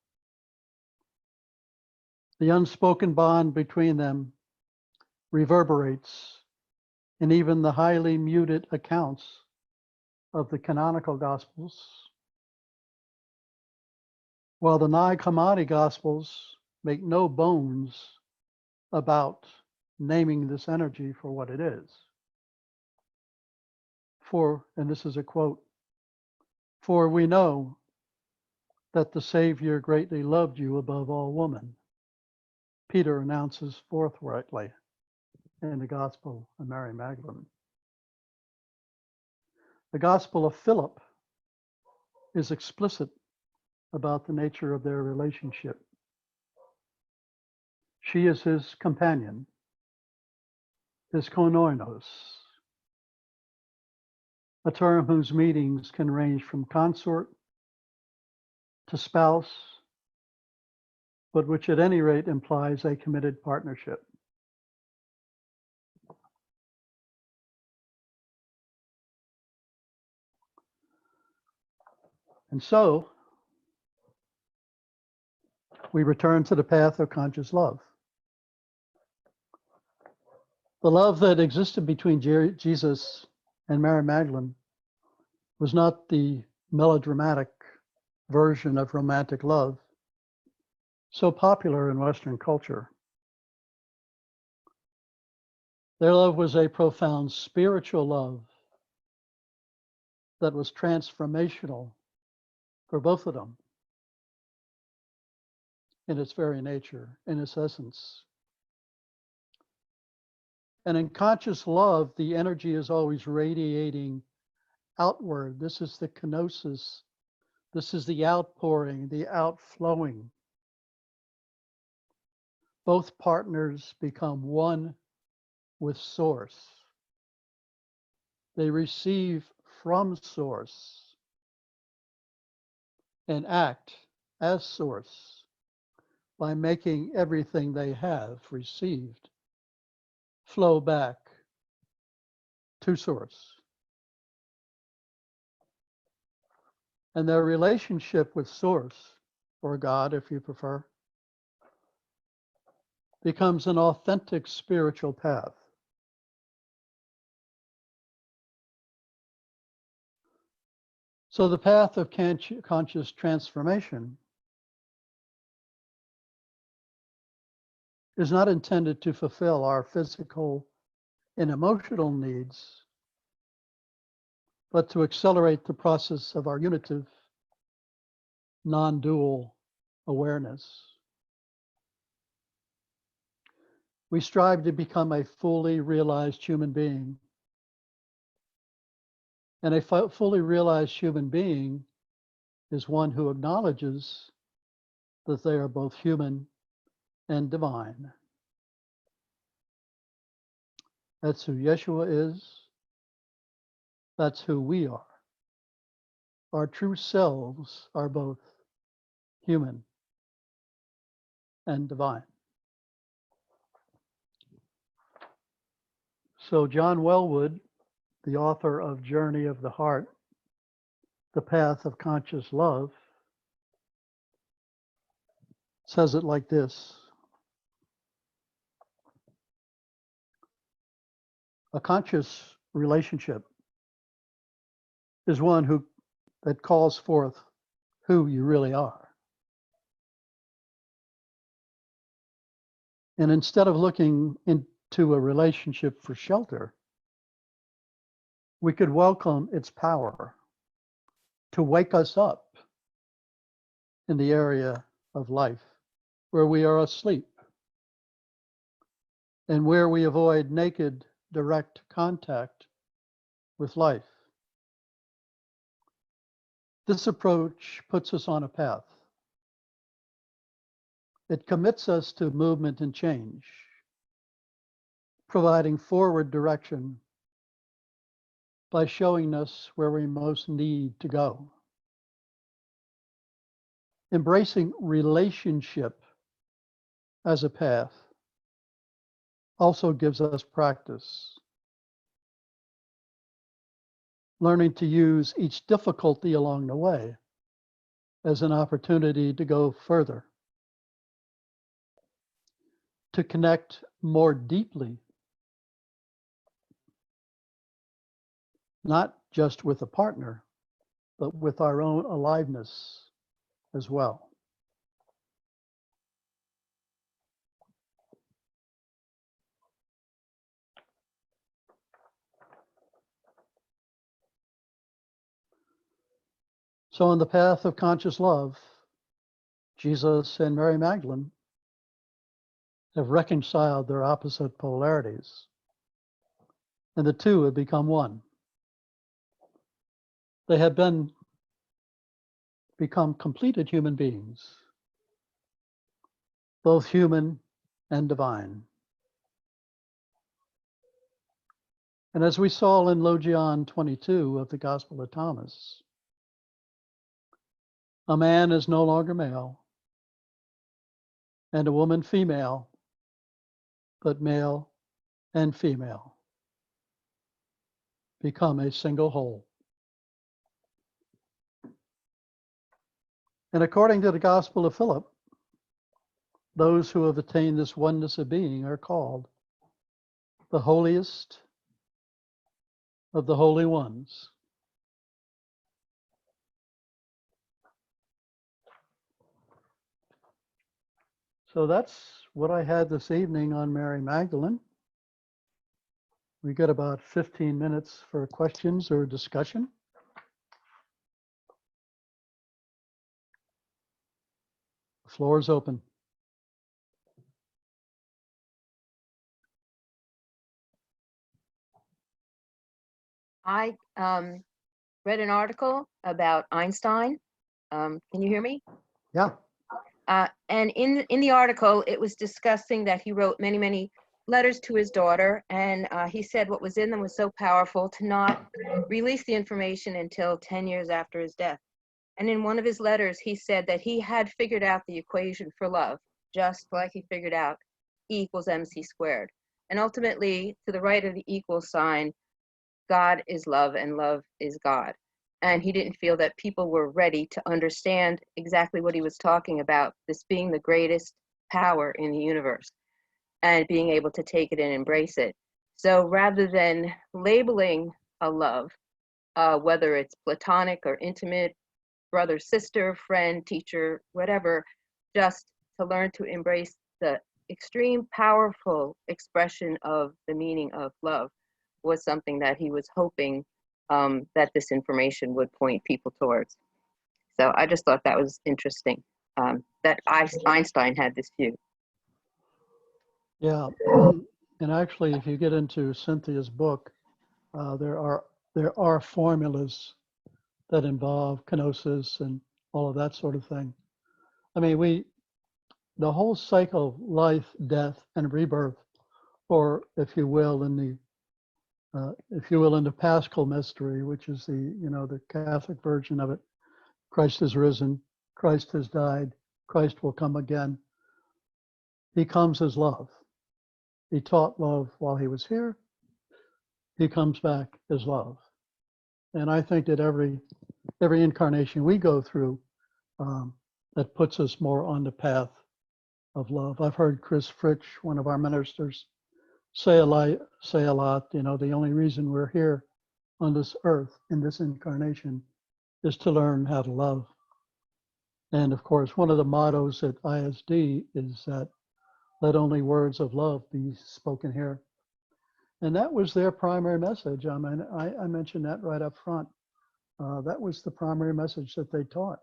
The unspoken bond between them reverberates in even the highly muted accounts of the canonical Gospels, while the Nag Hammadi Gospels make no bones about naming this energy for what it is. For, and this is a quote, "For we know that the Savior greatly loved you above all women," Peter announces forthrightly in the Gospel of Mary Magdalene. The Gospel of Philip is explicit about the nature of their relationship. She is his companion, his koinonos, a term whose meanings can range from consort to spouse, but which at any rate implies a committed partnership. And so, we return to the path of conscious love. The love that existed between Jesus and Mary Magdalene was not the melodramatic version of romantic love so popular in Western culture. Their love was a profound spiritual love that was transformational for both of them in its very nature, in its essence. And in conscious love, the energy is always radiating outward. This is the kenosis. This is the outpouring, the outflowing. Both partners become one with Source. They receive from Source and act as Source by making everything they have received flow back to source. And their relationship with source, or God if you prefer, becomes an authentic spiritual path. So the path of conscious transformation is not intended to fulfill our physical and emotional needs, but to accelerate the process of our unitive, non-dual awareness. We strive to become a fully realized human being. And a fully realized human being is one who acknowledges that they are both human and divine. That's who Yeshua is. That's who we are. Our true selves are both human and divine. So John Welwood, the author of Journey of the Heart, The Path of Conscious Love, says it like this: a conscious relationship is one that calls forth who you really are. And instead of looking into a relationship for shelter, we could welcome its power to wake us up in the area of life where we are asleep and where we avoid naked, direct contact with life. This approach puts us on a path. It commits us to movement and change, providing forward direction by showing us where we most need to go. Embracing relationship as a path also gives us practice, learning to use each difficulty along the way as an opportunity to go further, to connect more deeply, not just with a partner, but with our own aliveness as well. So on the path of conscious love, Jesus and Mary Magdalene have reconciled their opposite polarities, and the two have become one. They have become completed human beings, both human and divine. And as we saw in Logion 22 of the Gospel of Thomas, a man is no longer male, and a woman female, but male and female become a single whole. And according to the Gospel of Philip, those who have attained this oneness of being are called the holiest of the holy ones. So that's what I had this evening on Mary Magdalene. We got about 15 minutes for questions or discussion. The floor is open. I read an article about Einstein. Can you hear me? Yeah. And in the article, it was discussing that he wrote many, many letters to his daughter, and he said what was in them was so powerful to not release the information until 10 years after his death. And in one of his letters, he said that he had figured out the equation for love, just like he figured out E = mc². And ultimately, to the right of the equal sign, God is love and love is God. And he didn't feel that people were ready to understand exactly what he was talking about, this being the greatest power in the universe and being able to take it and embrace it. So rather than labeling a love, whether it's platonic or intimate, brother, sister, friend, teacher, whatever, just to learn to embrace the extreme powerful expression of the meaning of love was something that he was hoping that this information would point people towards. So I just thought that was interesting, that Einstein had this view. Yeah, and actually, if you get into Cynthia's book, there are formulas that involve kenosis and all of that sort of thing. I mean, the whole cycle of life, death, and rebirth, or if you will, in the Paschal mystery, which is the Catholic version of it. Christ is risen, Christ has died, Christ will come again. He comes as love. He taught love while he was here. He comes back as love. And I think that every incarnation we go through, that puts us more on the path of love. I've heard Chris Fritsch, one of our ministers, say a lot, the only reason we're here on this earth in this incarnation is to learn how to love. And of course, one of the mottos at ISD is that let only words of love be spoken here. And that was their primary message. I mean, I mentioned that right up front. That was the primary message that they taught.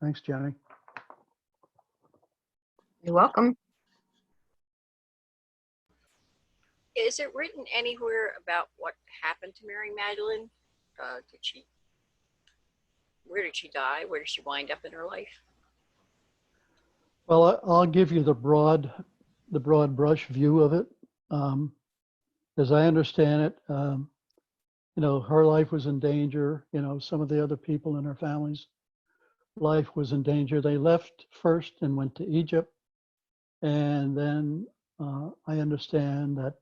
Thanks, Jenny. You're welcome. Is it written anywhere about what happened to Mary Magdalene? Where did she die? Where did she wind up in her life? Well, I'll give you the broad brush view of it. As I understand it, her life was in danger. Some of the other people in her family's life was in danger. They left first and went to Egypt. And then I understand that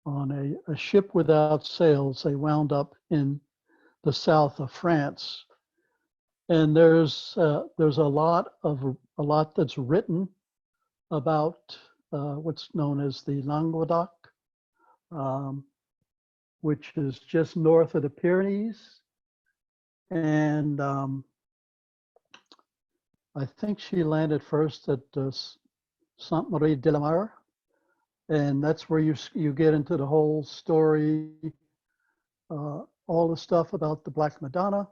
on a ship without sails, they wound up in the south of France. And there's a lot that's written about what's known as the Languedoc, which is just north of the Pyrenees. And I think she landed first at Sainte-Marie-de-la-Mer, and that's where you get into the whole story, all the stuff about the Black Madonna,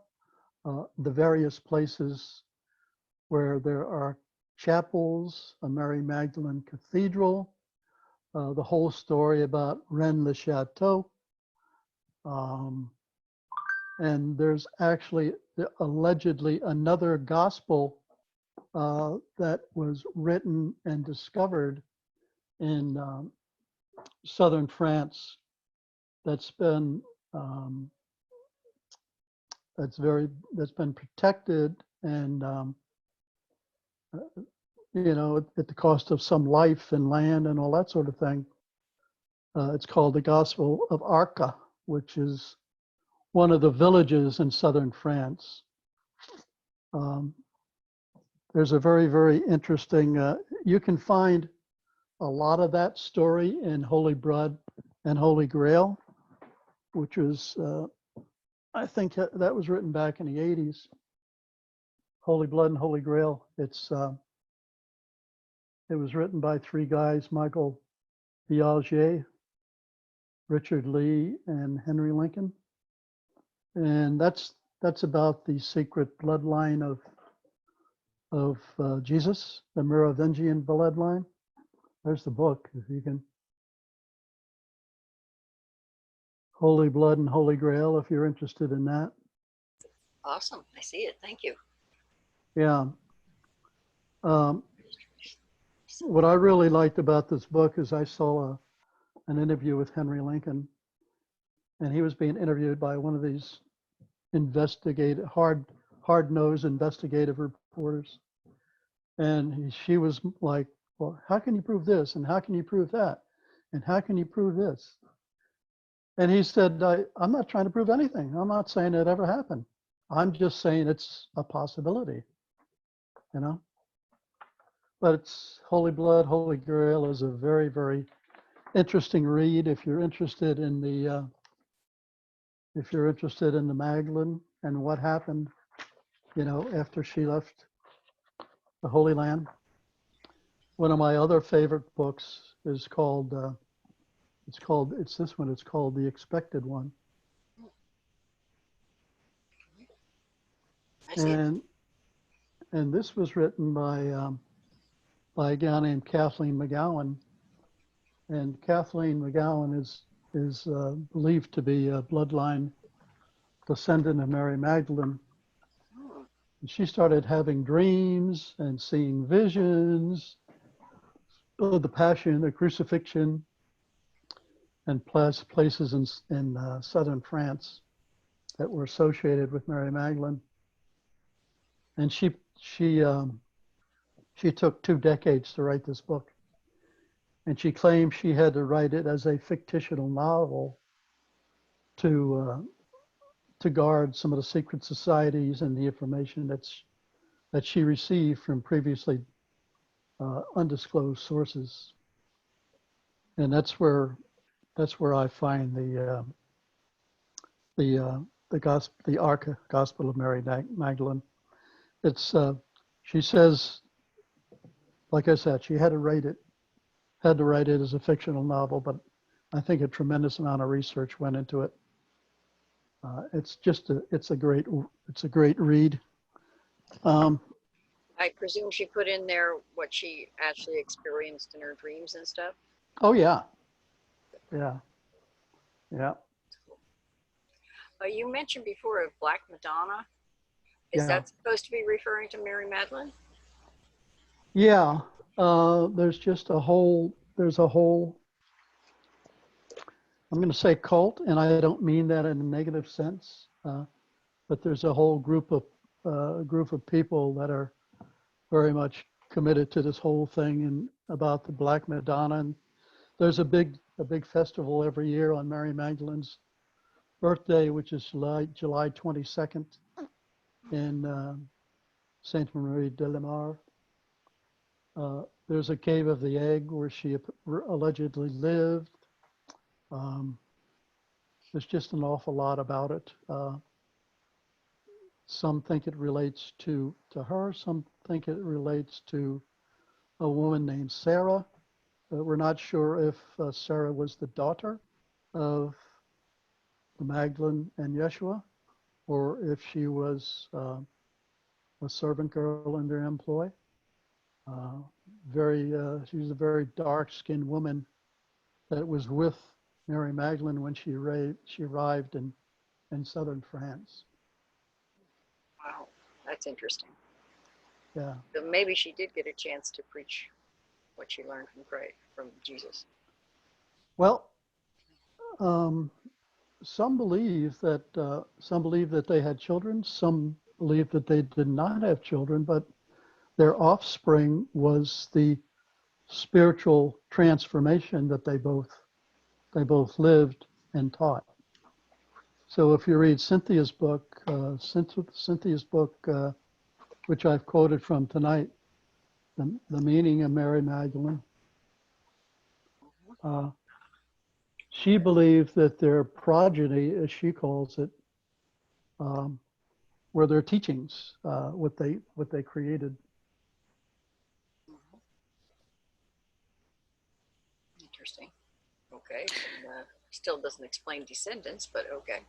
the various places where there are chapels, a Mary Magdalene Cathedral, the whole story about Rennes-le-Château. And there's actually allegedly another gospel that was written and discovered in southern France that's been protected and at the cost of some life and land and all that sort of thing. It's called the Gospel of Arca, which is one of the villages in southern France. There's a very, very interesting, you can find a lot of that story in Holy Blood and Holy Grail, which was, I think that was written back in the 80s. Holy Blood and Holy Grail. It was written by three guys, Michael Piaget, Richard Lee, and Henry Lincoln. And that's about the secret bloodline of Jesus, the Merovingian bloodline. There's the book, if you can. Holy Blood and Holy Grail, if you're interested in that. Awesome. I see it. Thank you. Yeah. What I really liked about this book is I saw an interview with Henry Lincoln, and he was being interviewed by one of these hard-nosed investigative reporters. And she was like, well, how can you prove this? And how can you prove that? And how can you prove this? And he said, I'm not trying to prove anything. I'm not saying it ever happened. I'm just saying it's a possibility, you know? But it's Holy Blood, Holy Grail is a very, very interesting read if you're interested in the Magdalene and what happened, you know, after she left the Holy Land. One of my other favorite books is called it's this one. It's called The Expected One. I see it. And this was written by a gal named Kathleen McGowan. And Kathleen McGowan is believed to be a bloodline descendant of Mary Magdalene. And she started having dreams and seeing visions of the Passion, the Crucifixion, and places in southern France that were associated with Mary Magdalene. And she took 2 decades to write this book. And she claimed she had to write it as a fictional novel to guard some of the secret societies and the information that she received from previously undisclosed sources. And that's where I find the Gospel of Mary Magdalene. It's she says, like I said, she had to write it as a fictional novel, but I think a tremendous amount of research went into it. It's a great read. I presume she put in there what she actually experienced in her dreams and stuff. Oh yeah. You mentioned before of Black Madonna. Is Yeah. that supposed to be referring to Mary Magdalene? Yeah. There's a whole, I'm going to say cult, and I don't mean that in a negative sense, but there's a whole group of people that are very much committed to this whole thing and about the Black Madonna. And there's a big festival every year on Mary Magdalene's birthday, which is July 22nd in Sainte Marie de la Mar. There's a Cave of the Egg where she allegedly lived. There's just an awful lot about it. Some think it relates to her. Some think it relates to a woman named Sarah. We're not sure if Sarah was the daughter of the Magdalene and Yeshua, or if she was a servant girl in their employ. She was a very dark-skinned woman that was with Mary Magdalene when she arrived in southern France. Wow, that's interesting. Yeah. So maybe she did get a chance to preach what she learned from Jesus. Well, some believe that they had children. Some believe that they did not have children, but their offspring was the spiritual transformation that they both lived and taught. So if you read Cynthia's book, which I've quoted from tonight, the Meaning of Mary Magdalene, she believed that their progeny, as she calls it, were their teachings, what they created. Interesting. Okay. Still doesn't explain descendants, but okay.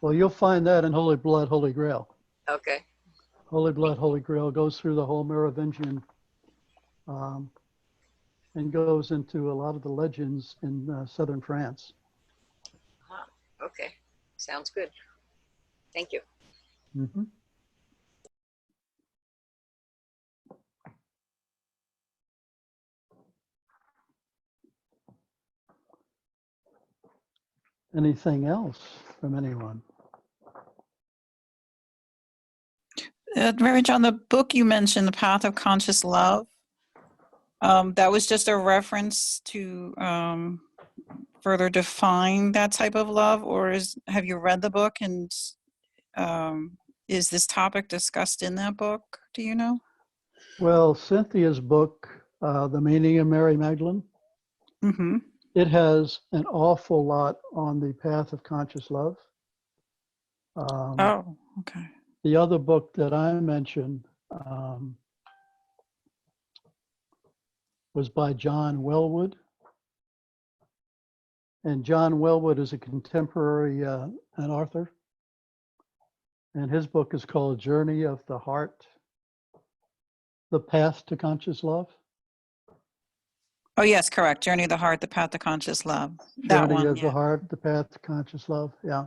Well, you'll find that in Holy Blood, Holy Grail. Okay. Holy Blood, Holy Grail goes through the whole Merovingian and goes into a lot of the legends in southern France. Okay. Sounds good. Thank you. Mm-hmm. Anything else from anyone? Reverend John, the book you mentioned, The Path of Conscious Love, that was just a reference to further define that type of love, or have you read the book, and is this topic discussed in that book? Do you know? Well, Cynthia's book, The Meaning of Mary Magdalene, Mm-hmm. it has an awful lot on the path of conscious love. Oh, okay. The other book that I mentioned was by John Wellwood. And John Wellwood is a contemporary an author. And his book is called Journey of the Heart, The Path to Conscious Love. Oh, yes, correct. Journey of the Heart, The Path to Conscious Love. That Journey one, of the Heart, The Path to Conscious Love. Yeah.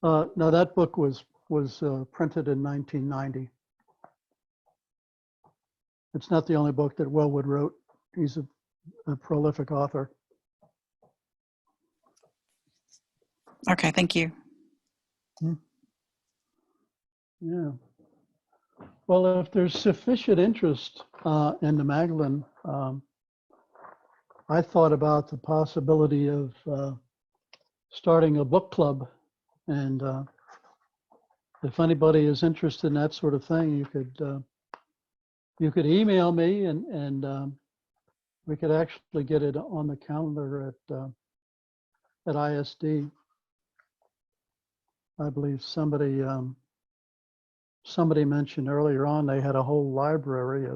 Now that book was printed in 1990. It's not the only book that Wellwood wrote. He's a prolific author. Okay, thank you. Yeah. Well, if there's sufficient interest in the Magdalene, I thought about the possibility of starting a book club. And if anybody is interested in that sort of thing, you could email me, and we could actually get it on the calendar at ISD. I believe somebody mentioned earlier on they had a whole library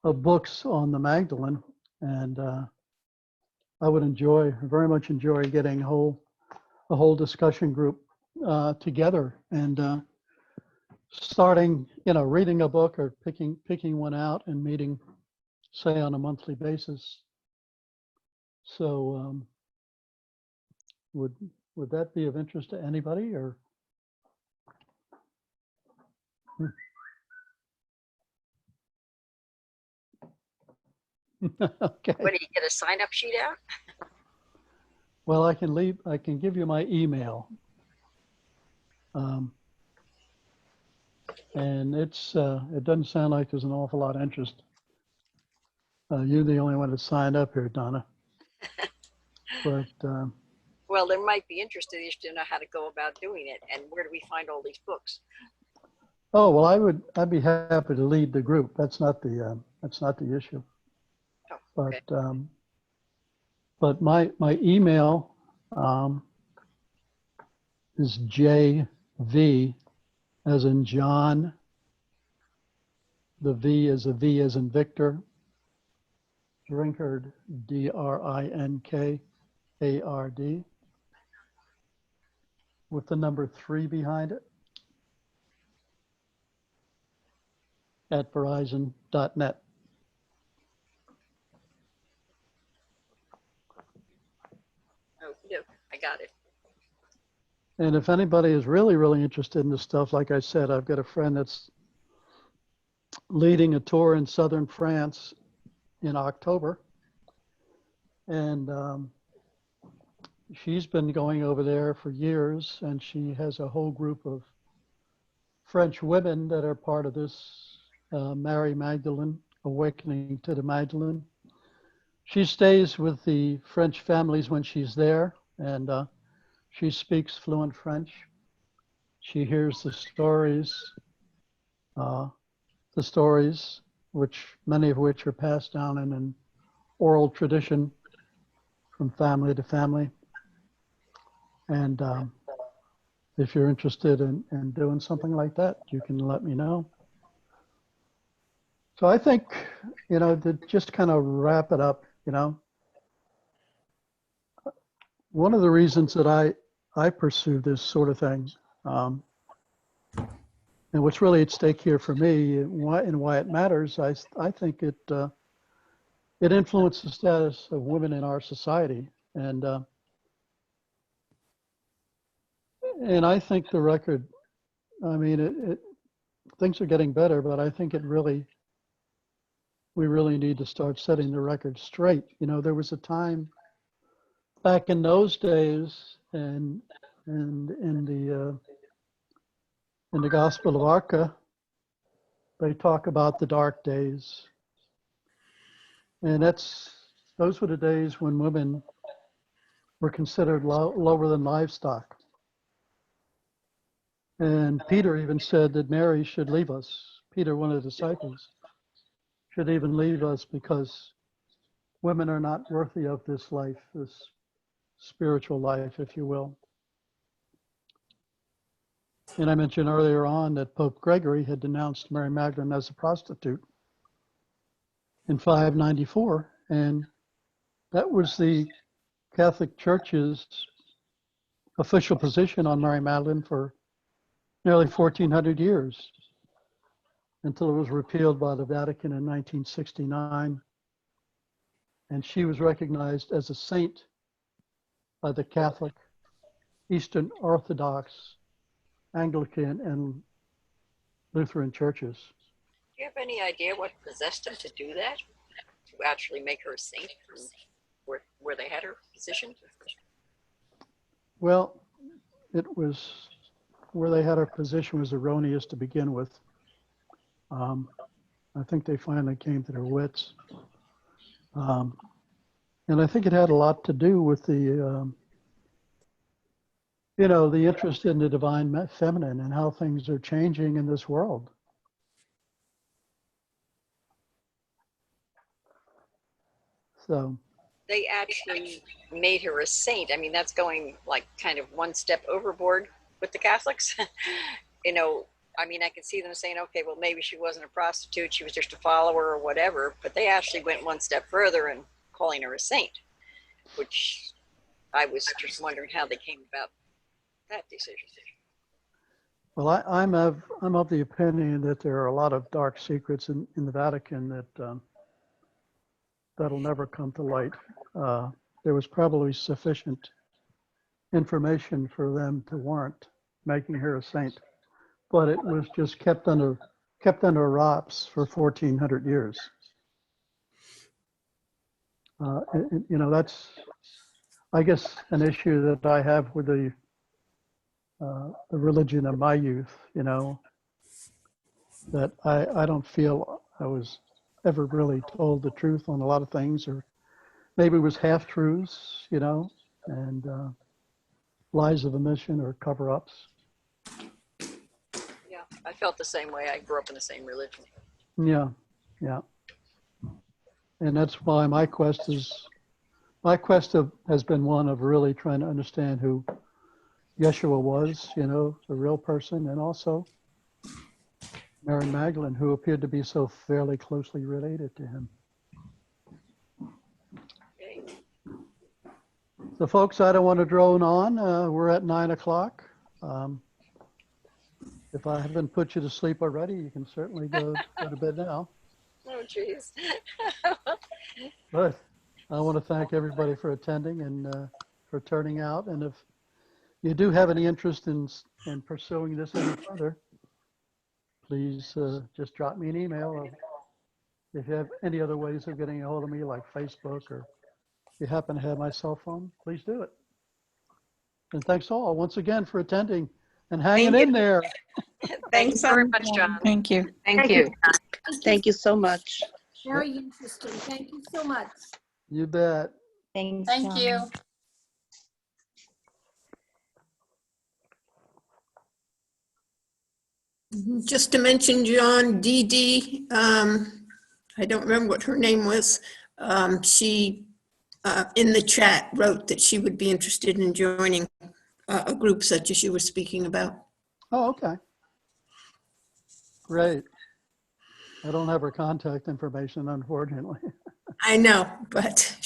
of books on the Magdalene, and I would very much enjoy getting a whole discussion group together and starting, reading a book or picking one out and meeting, say, on a monthly basis. So would that be of interest to anybody, or? Okay. What, do you get a sign-up sheet out? Well, I can give you my email. And it doesn't sound like there's an awful lot of interest. You're the only one that signed up here, Donna. But Well, there might be interest in you to know how to go about doing it, and where do we find all these books? oh well, I'd be happy to lead the group. That's not the issue. Oh, okay. But my email is JV, as in John. The V is a V as in Victor. Drinkard, DRINKARD, with the number 3 behind it, at verizon.net. Oh, no, I got it. And if anybody is really, really interested in this stuff, like I said, I've got a friend that's leading a tour in southern France in October. And she's been going over there for years, and she has a whole group of French women that are part of this Mary Magdalene, Awakening to the Magdalene. She stays with the French families when she's there, and she speaks fluent French. She hears the stories, which many of which are passed down in an oral tradition from family to family. And if you're interested in doing something like that, you can let me know. So I think, to just kind of wrap it up, one of the reasons that I pursue this sort of thing, and what's really at stake here for me and why it matters, I think it influences the status of women in our society. And I think the record, things are getting better, but I think we really need to start setting the record straight. There was a time back in those days and in the in the Gospel of Arca, they talk about the dark days. And those were the days when women were considered lower than livestock. And Peter even said that Mary should leave us. Peter, one of the disciples, should even leave us because women are not worthy of this life, this spiritual life, if you will. And I mentioned earlier on that Pope Gregory had denounced Mary Magdalene as a prostitute in 594. And that was the Catholic Church's official position on Mary Magdalene for nearly 1400 years, until it was repealed by the Vatican in 1969. And she was recognized as a saint by the Catholic, Eastern Orthodox, Anglican, and Lutheran churches. Do you have any idea what possessed him to do that? To actually make her a saint where they had her positioned? Well, it was where they had her position was erroneous to begin with. I think they finally came to their wits. And I think it had a lot to do with the, the interest in the divine feminine and how things are changing in this world. So They actually made her a saint. I mean, that's going like kind of one step overboard with the Catholics. I mean, I can see them saying, okay, well, maybe she wasn't a prostitute, she was just a follower or whatever, but they actually went one step further and calling her a saint, which I was just wondering how they came about that decision. Well, I'm of the opinion that there are a lot of dark secrets in the Vatican that'll never come to light. There was probably sufficient information for them to warrant making her a saint, but it was just kept under wraps for 1400 years. That's, I guess, an issue that I have with the religion of my youth, that I don't feel I was ever really told the truth on a lot of things, or maybe it was half-truths, and lies of omission or cover-ups. Yeah, I felt the same way. I grew up in the same religion. Yeah. And that's why my quest has been one of really trying to understand who Yeshua was, the real person, and also Mary Magdalene, who appeared to be so fairly closely related to him. Okay. So folks, I don't want to drone on. We're at 9 o'clock. If I haven't put you to sleep already, you can certainly go to bed now. Oh, geez. But I want to thank everybody for attending and for turning out. And if you do have any interest in pursuing this any further, please just drop me an email. Or if you have any other ways of getting a hold of me, like Facebook, or if you happen to have my cell phone, please do it. And thanks all once again for attending and hanging in there. Thanks very much, John. Thank you. Thank you. Thank you so much. Very interesting. Thank you so much. You bet. Thanks, Thank John. you. Just to mention, John, Dee Dee, I don't remember what her name was. She, in the chat, wrote that she would be interested in joining a group such as you were speaking about. Oh, okay. Great. I don't have her contact information, unfortunately. I know, but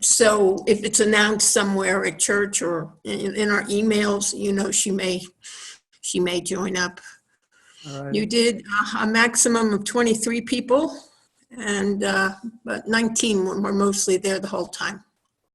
so if it's announced somewhere at church or in our emails, she may join up. All right. You did a maximum of 23 people, and but 19 were mostly there the whole time.